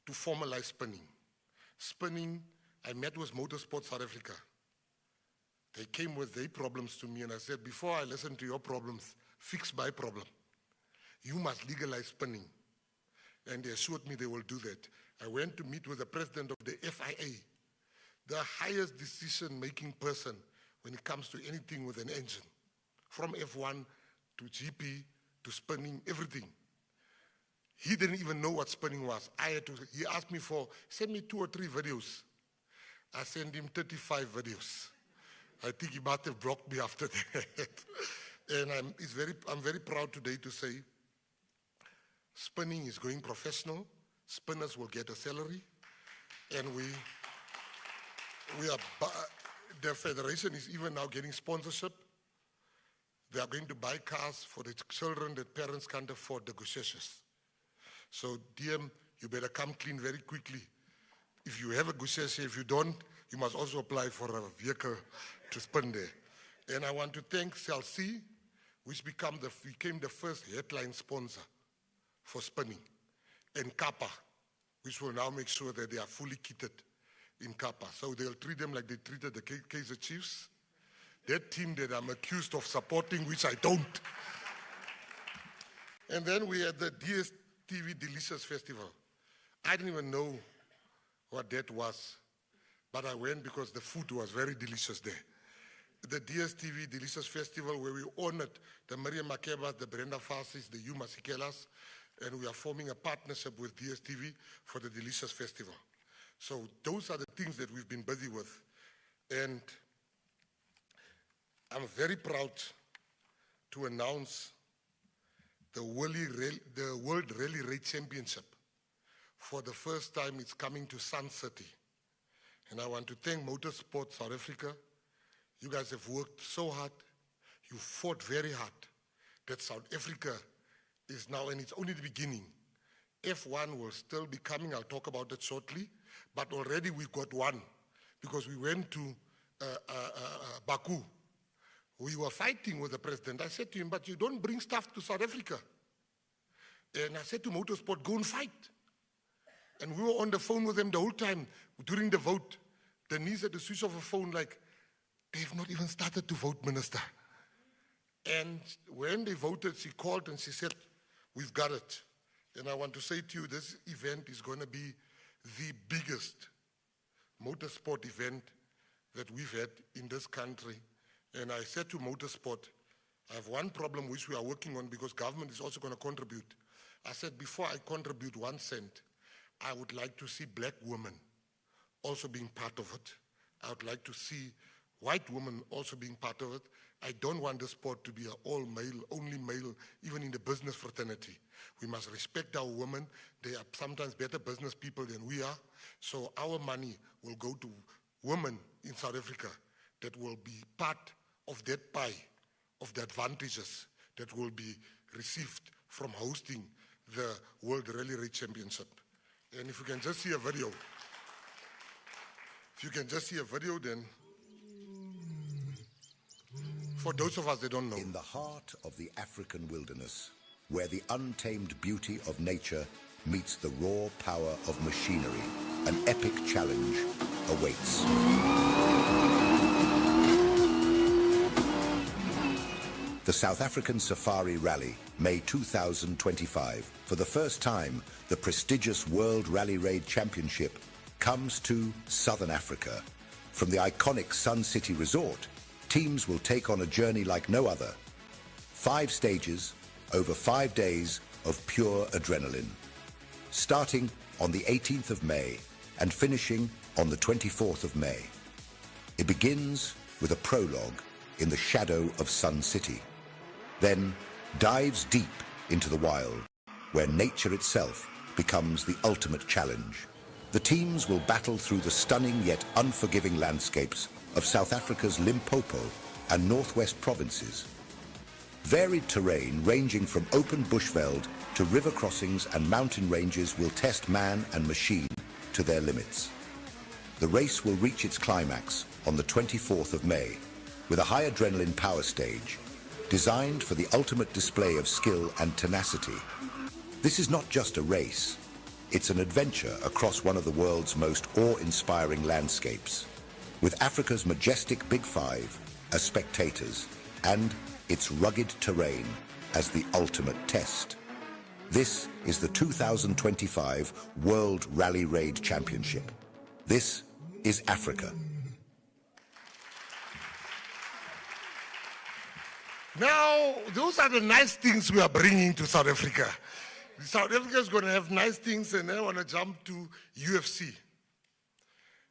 to formalize spinning. Spinning, I met with Motorsport South Africa. They came with their problems to me, and I said, before I listen to your problems, fix my problem. You must legalize spinning. And they assured me they will do that. I went to meet with the president of the FIA, the highest decision-making person when it comes to anything with an engine, from F1 to GP to spinning, everything. He didn't even know what spinning was. He asked me send me 2 or 3 videos. I sent him 35 videos. I think he might have blocked me after that. And I'm very proud today to say spinning is going professional. Spinners will get a salary. And the federation is even now getting sponsorship. They are going to buy cars for the children that parents can't afford, the gusheshes. So DM, you better come clean very quickly. If you have a gusheshe, if you don't, you must also apply for a vehicle to spin there. And I want to thank CLC, which became the first headline sponsor for spinning, and Kappa, which will now make sure that they are fully kitted in Kappa. So they'll treat them like they treated the Kaizer Chiefs, that team that I'm accused of supporting, which I don't. And then we had the DSTV Delicious Festival. I didn't even know what that was, but I went because the food was very delicious there. The DSTV Delicious Festival, where we honored the Miriam Makebas, the Brenda Fassis, the Yuma Sikelas, and we are forming a partnership with DSTV for the Delicious Festival. So those are the things that we've been busy with. And I'm very proud to announce the World Rally Race Championship. For the first time, it's coming to Sun City. And I want to thank Motorsport South Africa. You guys have worked so hard. You fought very hard that South Africa is now, and it's only the beginning. F1 will still be coming. I'll talk about it shortly. But already we got one, because we went to Baku. We were fighting with the president. I said to him, but you don't bring stuff to South Africa. And I said to Motorsport, go and fight. And we were on the phone with them the whole time during the vote. Denise had to switch off her phone like, they've not even started to vote, Minister. And when they voted, she called and she said, we've got it. And I want to say to you, this event is going to be the biggest motorsport event that we've had in this country. And I said to motorsport, I have one problem which we are working on because government is also going to contribute. I said, before I contribute 1 cent, I would like to see black women also being part of it. I would like to see white women also being part of it. I don't want the sport to be an all male, only male, even in the business fraternity. We must respect our women. They are sometimes better business people than we are. So our money will go to women in South Africa that will be part of that pie, of the advantages that will be received from hosting the World Rally Raid Championship. And if you can just see a video, then for those of us that don't know. In the heart of the African wilderness, where the untamed beauty of nature meets the raw power of machinery, an epic challenge awaits. The South African Safari Rally, May 2025. For the first time, the prestigious World Rally Raid Championship comes to Southern Africa. From the iconic Sun City Resort, teams will take on a journey like no other. 5 stages, over 5 days of pure adrenaline. Starting on the 18th of May and finishing on the 24th of May. It begins with a prologue in the shadow of Sun City. Then dives deep into the wild, where nature itself becomes the ultimate challenge. The teams will battle through the stunning yet unforgiving landscapes of South Africa's Limpopo and Northwest provinces. Varied terrain ranging from open bushveld to river crossings and mountain ranges will test man and machine to their limits. The race will reach its climax on the 24th of May with a high adrenaline power stage designed for the ultimate display of skill and tenacity. This is not just a race, it's an adventure across one of the world's most awe-inspiring landscapes, with Africa's majestic Big Five as spectators and its rugged terrain as the ultimate test. This is the 2025 World Rally Raid Championship. This is Africa. Now, those are the nice things we are bringing to South Africa. South Africa is going to have nice things, and I want to jump to UFC.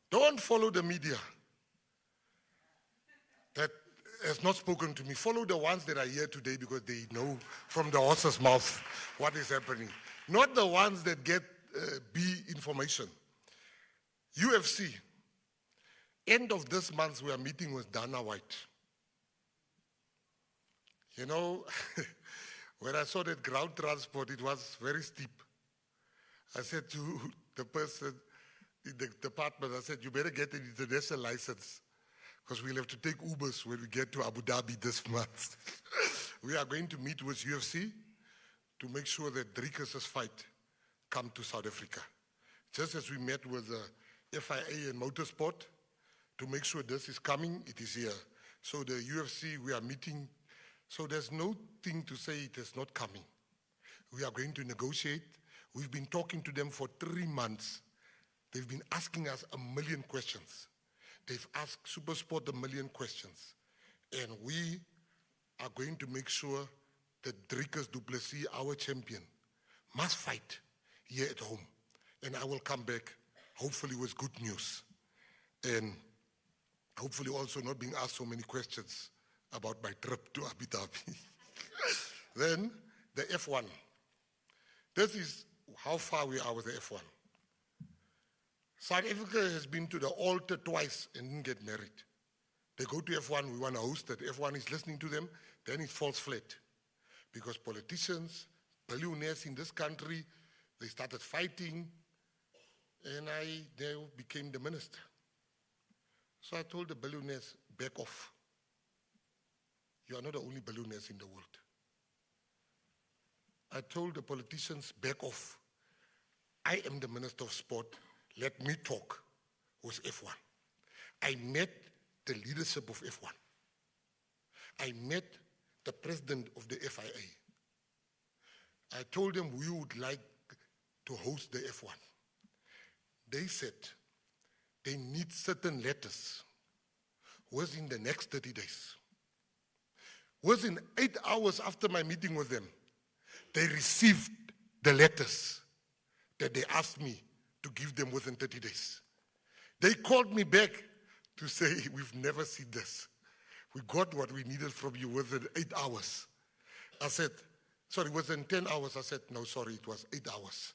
Don't follow the media that has not spoken to me. Follow the ones that are here today because they know from the horse's mouth what is happening. Not the ones that get B information. UFC. End of this month, we are meeting with Dana White. You know, when I saw that ground transport, it was very steep. I said to the person in the department, I said, you better get an international license because we'll have to take Ubers when we get to Abu Dhabi this month. We are going to meet with UFC to make sure that Driekus' fight come to South Africa. Just as we met with the FIA and Motorsport to make sure this is coming, it is here. So the UFC, we are meeting. So there's no thing to say it is not coming. We are going to negotiate. We've been talking to them for 3 months. They've been asking us 1 million questions. They've asked SuperSport 1 million questions. And we are going to make sure that Driekus du Plessis, our champion, must fight here at home. And I will come back, hopefully with good news. And hopefully also not being asked so many questions about my trip to Abu Dhabi. Then the F1. This is how far we are with the F1. South Africa has been to the altar twice and didn't get married. They go to F1, we want to host it. F1 is listening to them, then it falls flat. Because politicians, billionaires in this country, they started fighting, and I now became the minister. So I told the billionaires, back off. You are not the only billionaires in the world. I told the politicians, back off. I am the Minister of Sport. Let me talk with F1. I met the leadership of F1. I met the president of the FIA. I told them we would like to host the F1. They said they need certain letters within the next 30 days. Within 8 hours after my meeting with them, they received the letters that they asked me to give them within 30 days. They called me back to say, we've never seen this. We got what we needed from you within 8 hours. I said, sorry, within 10 hours. I said, no, sorry, it was 8 hours.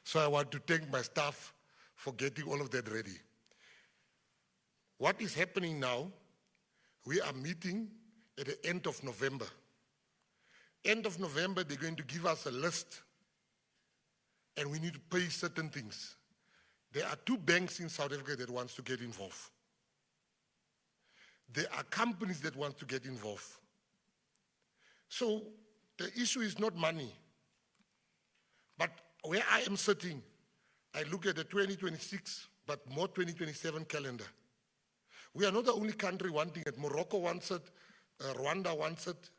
So I want to thank my staff for getting all of that ready. What is happening now, we are meeting at the end of November. End of November, they're going to give us a list, and we need to pay certain things. There are 2 banks in South Africa that wants to get involved. There are companies that want to get involved. So the issue is not money. But where I am sitting, I look at the 2026, but more 2027 calendar. We are not the only country wanting it. Morocco wants it, Rwanda wants it,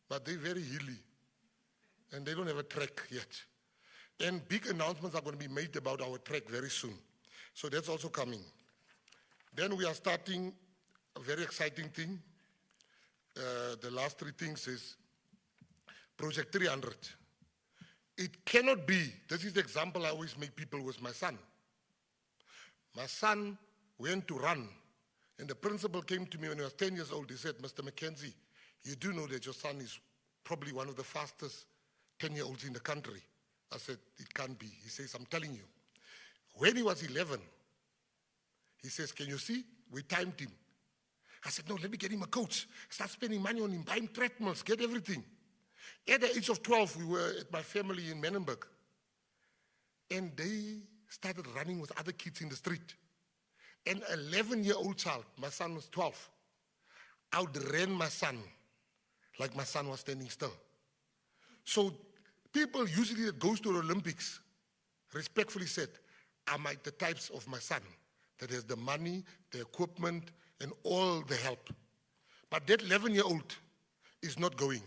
but they're very hilly, and they don't have a track yet. And big announcements are going to be made about our track very soon. So that's also coming. Then we are starting a very exciting thing. The last 3 things is Project 300. It cannot be, this is the example I always make people with my son. My son went to run, and the principal came to me when he was 10 years old. He said, Mr. Mckenzie, you do know that your son is probably one of the fastest 10-year-olds in the country. I said, it can't be. He says, I'm telling you. When he was 11, he says, can you see? We timed him. I said, no, let me get him a coach. Start spending money on him, buy him treadmills, get everything. At the age of 12, we were at my family in Menenberg. And they started running with other kids in the street. An 11-year-old child, my son was 12, outran my son like my son was standing still. So people usually that goes to the Olympics respectfully said, am I the types of my son that has the money, the equipment, and all the help? But that 11-year-old is not going.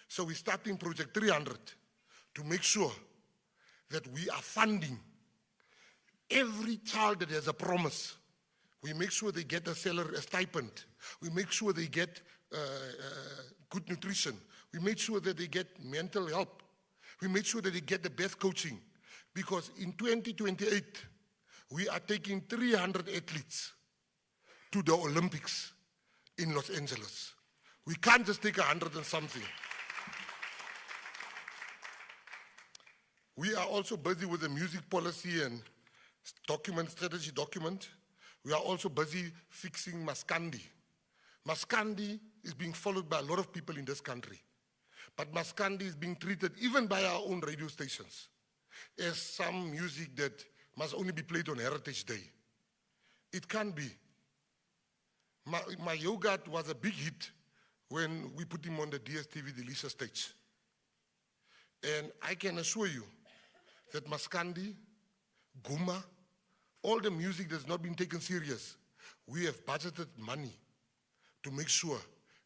So we're starting Project 300 to make sure that we are funding every child that has a promise. We make sure they get a salary, a stipend. We make sure they get good nutrition. We make sure that they get mental help. We make sure that they get the best coaching. Because in 2028, we are taking 300 athletes to the Olympics in Los Angeles. We can't just take 100 and something. We are also busy with the music policy and strategy document. We are also busy fixing Maskandi. Maskandi is being followed by a lot of people in this country. But Maskandi is being treated, even by our own radio stations, as some music that must only be played on Heritage Day. It can't be. My yogurt was a big hit when we put him on the DSTV Delicious stage. And I can assure you that Maskandi, Guma, all the music that's not been taken serious, we have budgeted money to make sure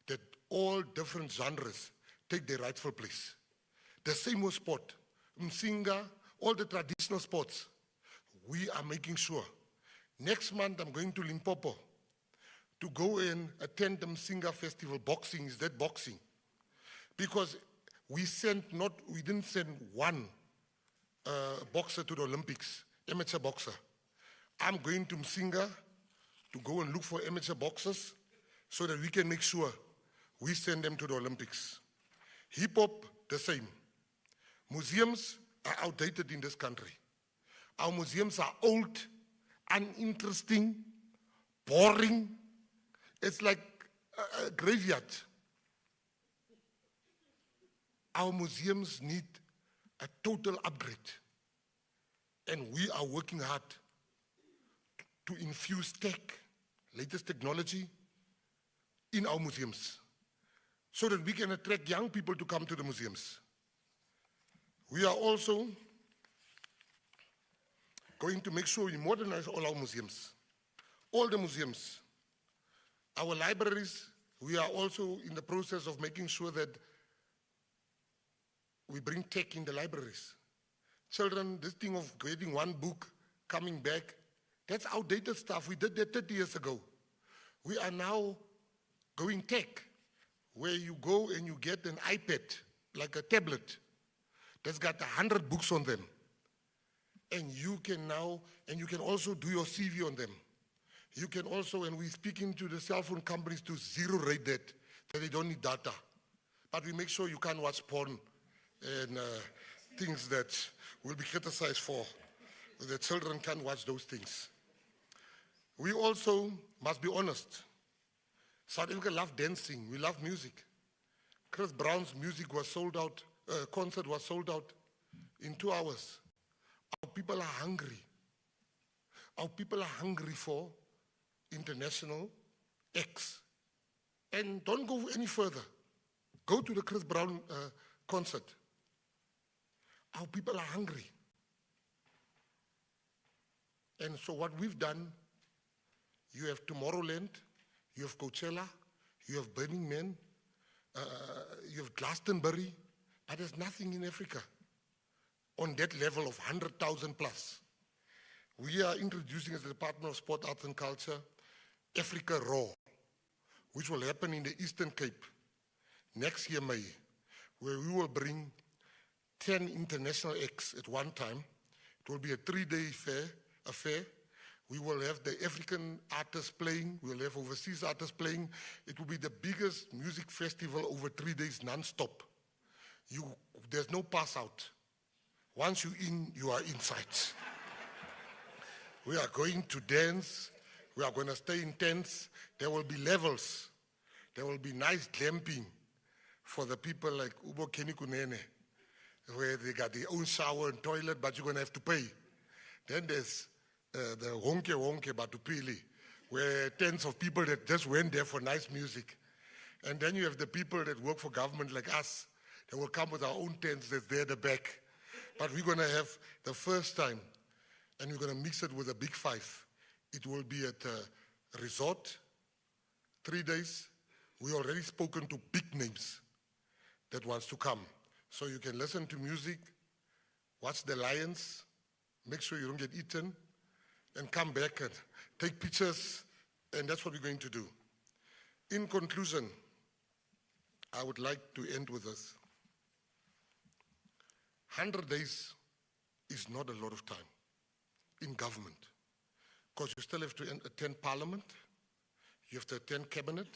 that all different genres take their rightful place. The same with sport. Msinga, all the traditional sports, we are making sure. Next month, I'm going to Limpopo to go and attend the Msinga Festival. Boxing, is that boxing? Because we didn't send one boxer to the Olympics, amateur boxer. I'm going to Msinga to go and look for amateur boxers so that we can make sure we send them to the Olympics. Hip-hop, the same. Museums are outdated in this country. Our museums are old, uninteresting, boring. It's like a graveyard. Our museums need a total upgrade. And we are working hard to infuse tech, latest technology, in our museums so that we can attract young people to come to the museums. We are also going to make sure we modernize all our museums. All the museums. Our libraries, we are also in the process of making sure that we bring tech in the libraries. Children, this thing of getting one book, coming back, that's outdated stuff. We did that 30 years ago. We are now going tech, where you go and you get an iPad, like a tablet, that's got 100 books on them. And you can now, and you can also do your CV on them. You can also, and we're speaking to the cell phone companies to zero rate that they don't need data. But we make sure you can't watch porn and things that will be criticized for. The children can't watch those things. We also must be honest. South Africa loves dancing, we love music. Chris Brown's music was sold out, concert was sold out in 2 hours. Our people are hungry. Our people are hungry for international acts. And don't go any further. Go to the Chris Brown concert. Our people are hungry. And so what we've done, you have Tomorrowland, you have Coachella, you have Burning Man, you have Glastonbury, but there's nothing in Africa on that level of 100,000 plus. We are introducing as the Department of Sport, Arts and Culture, Africa Raw, which will happen in the Eastern Cape next year, May, where we will bring 10 international acts at one time. It will be a 3-day affair. We will have the African artists playing. We will have overseas artists playing. It will be the biggest music festival over 3 days non-stop. There's no pass out. Once you're in, you are inside. We are going to dance. We are going to stay in tents. There will be levels. There will be nice glamping for the people like Ubo Kenny Kunene, where they got their own shower and toilet, but you're going to have to pay. Then there's the Wonke Wonke Batupili, where tens of people that just went there for nice music. And then you have the people that work for government like us. They will come with our own tents that's there at the back. But we're going to have the first time, and we're going to mix it with a big 5. It will be at a resort, 3 days. We already spoken to big names that wants to come. So you can listen to music, watch the lions, make sure you don't get eaten, and come back and take pictures, and that's what we're going to do. In conclusion, I would like to end with this. 100 days is not a lot of time in government, because you still have to attend parliament, you have to attend cabinet,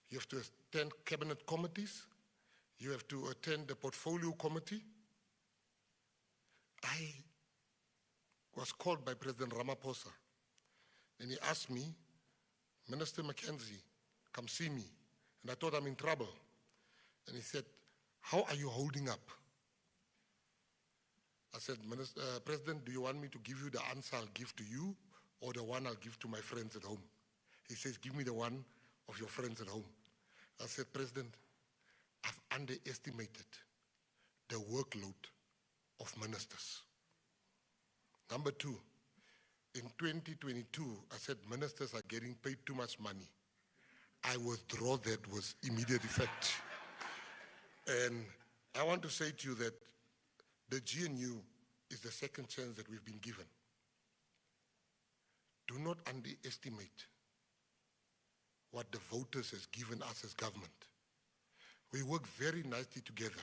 you have to attend cabinet committees, you have to attend the portfolio committee. I was called by President Ramaphosa, and he asked me, Minister Mckenzie, come see me. And I thought I'm in trouble. And he said, how are you holding up? I said, President, do you want me to give you the answer I'll give to you, or the one I'll give to my friends at home? He says, give me the one of your friends at home. I said, President, I've underestimated the workload of ministers. Number 2, in 2022, I said ministers are getting paid too much money. I withdraw that with immediate effect. And I want to say to you that the GNU is the second chance that we've been given. Do not underestimate what the voters has given us as government. We work very nicely together.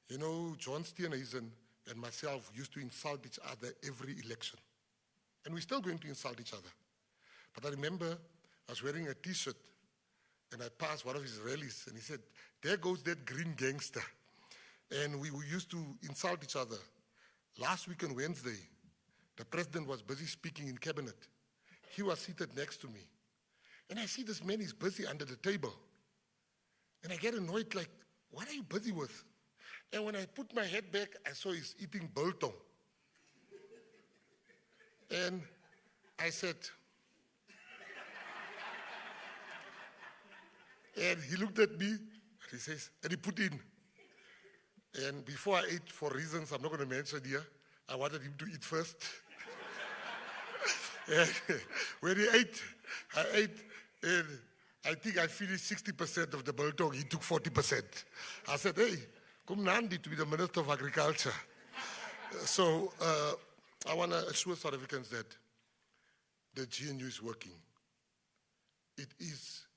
You know, John Steenhuisen and myself used to insult each other every election. And we're still going to insult each other. But I remember I was wearing a T-shirt and I passed one of his rallies and he said, there goes that green gangster. And we used to insult each other. Last week on Wednesday, the president was busy speaking in cabinet. He was seated next to me. And I see this man is busy under the table. And I get annoyed, like, what are you busy with? And when I put my head back, I saw he's eating biltong. And I said, and he looked at me, and he says, and he put in. And before I ate, for reasons I'm not going to mention here, I wanted him to eat first. And when he ate, I ate, and I think I finished 60% of the biltong. He took 40%. I said, hey, come Nandi to be the Minister of Agriculture. So I want to assure South Africans that the GNU is working. It is,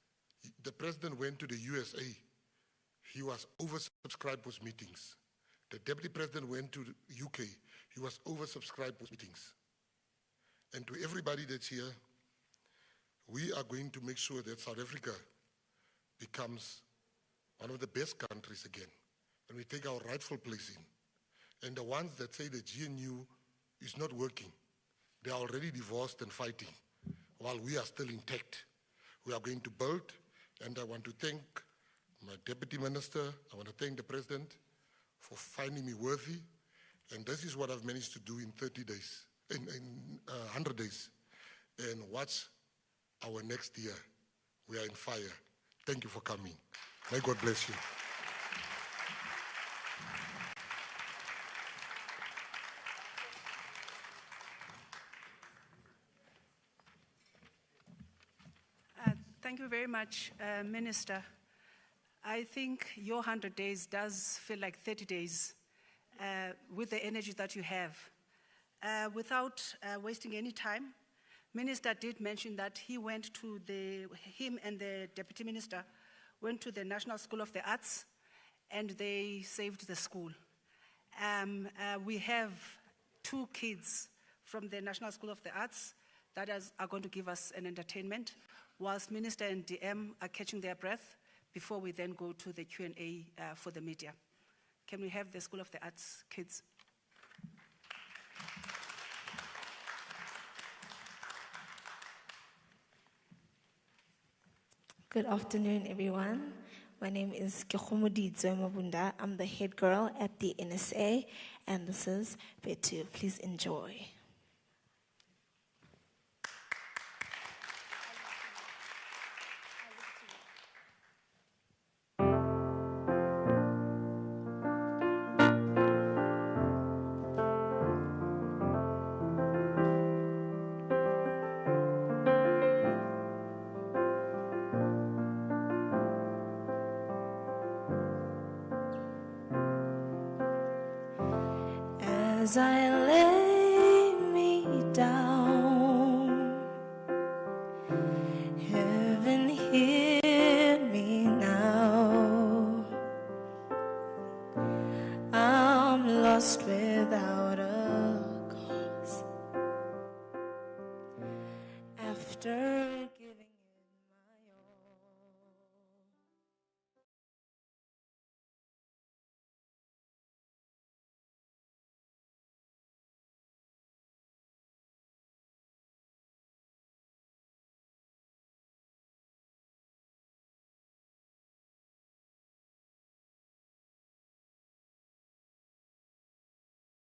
the president went to the USA. He was oversubscribed with meetings. The deputy president went to the UK. He was oversubscribed with meetings. And to everybody that's here, we are going to make sure that South Africa becomes one of the best countries again, and we take our rightful place in. And the ones that say the GNU is not working, they are already divorced and fighting, while we are still intact. We are going to build, and I want to thank my deputy minister, I want to thank the president for finding me worthy, and this is what I've managed to do in 30 days, in 100 days, and watch our next year. We are in fire. Thank you for coming. May God bless you. Thank you very much, Minister. I think your 100 days does feel like 30 days with the energy that you have. Without wasting any time, Minister did mention that he went to him and the Deputy Minister went to the National School of the Arts, and they saved the school. We have 2 kids from the National School of the Arts that are going to give us an entertainment, whilst Minister and DM are catching their breath before we then go to the Q&A for the media. Can we have the School of the Arts kids? Good afternoon, everyone. My name is Kehomoditswe Mabunda. I'm the head girl at the NSA, and this is Betu. Please enjoy. As I lay me down, heaven hear me now. I'm lost without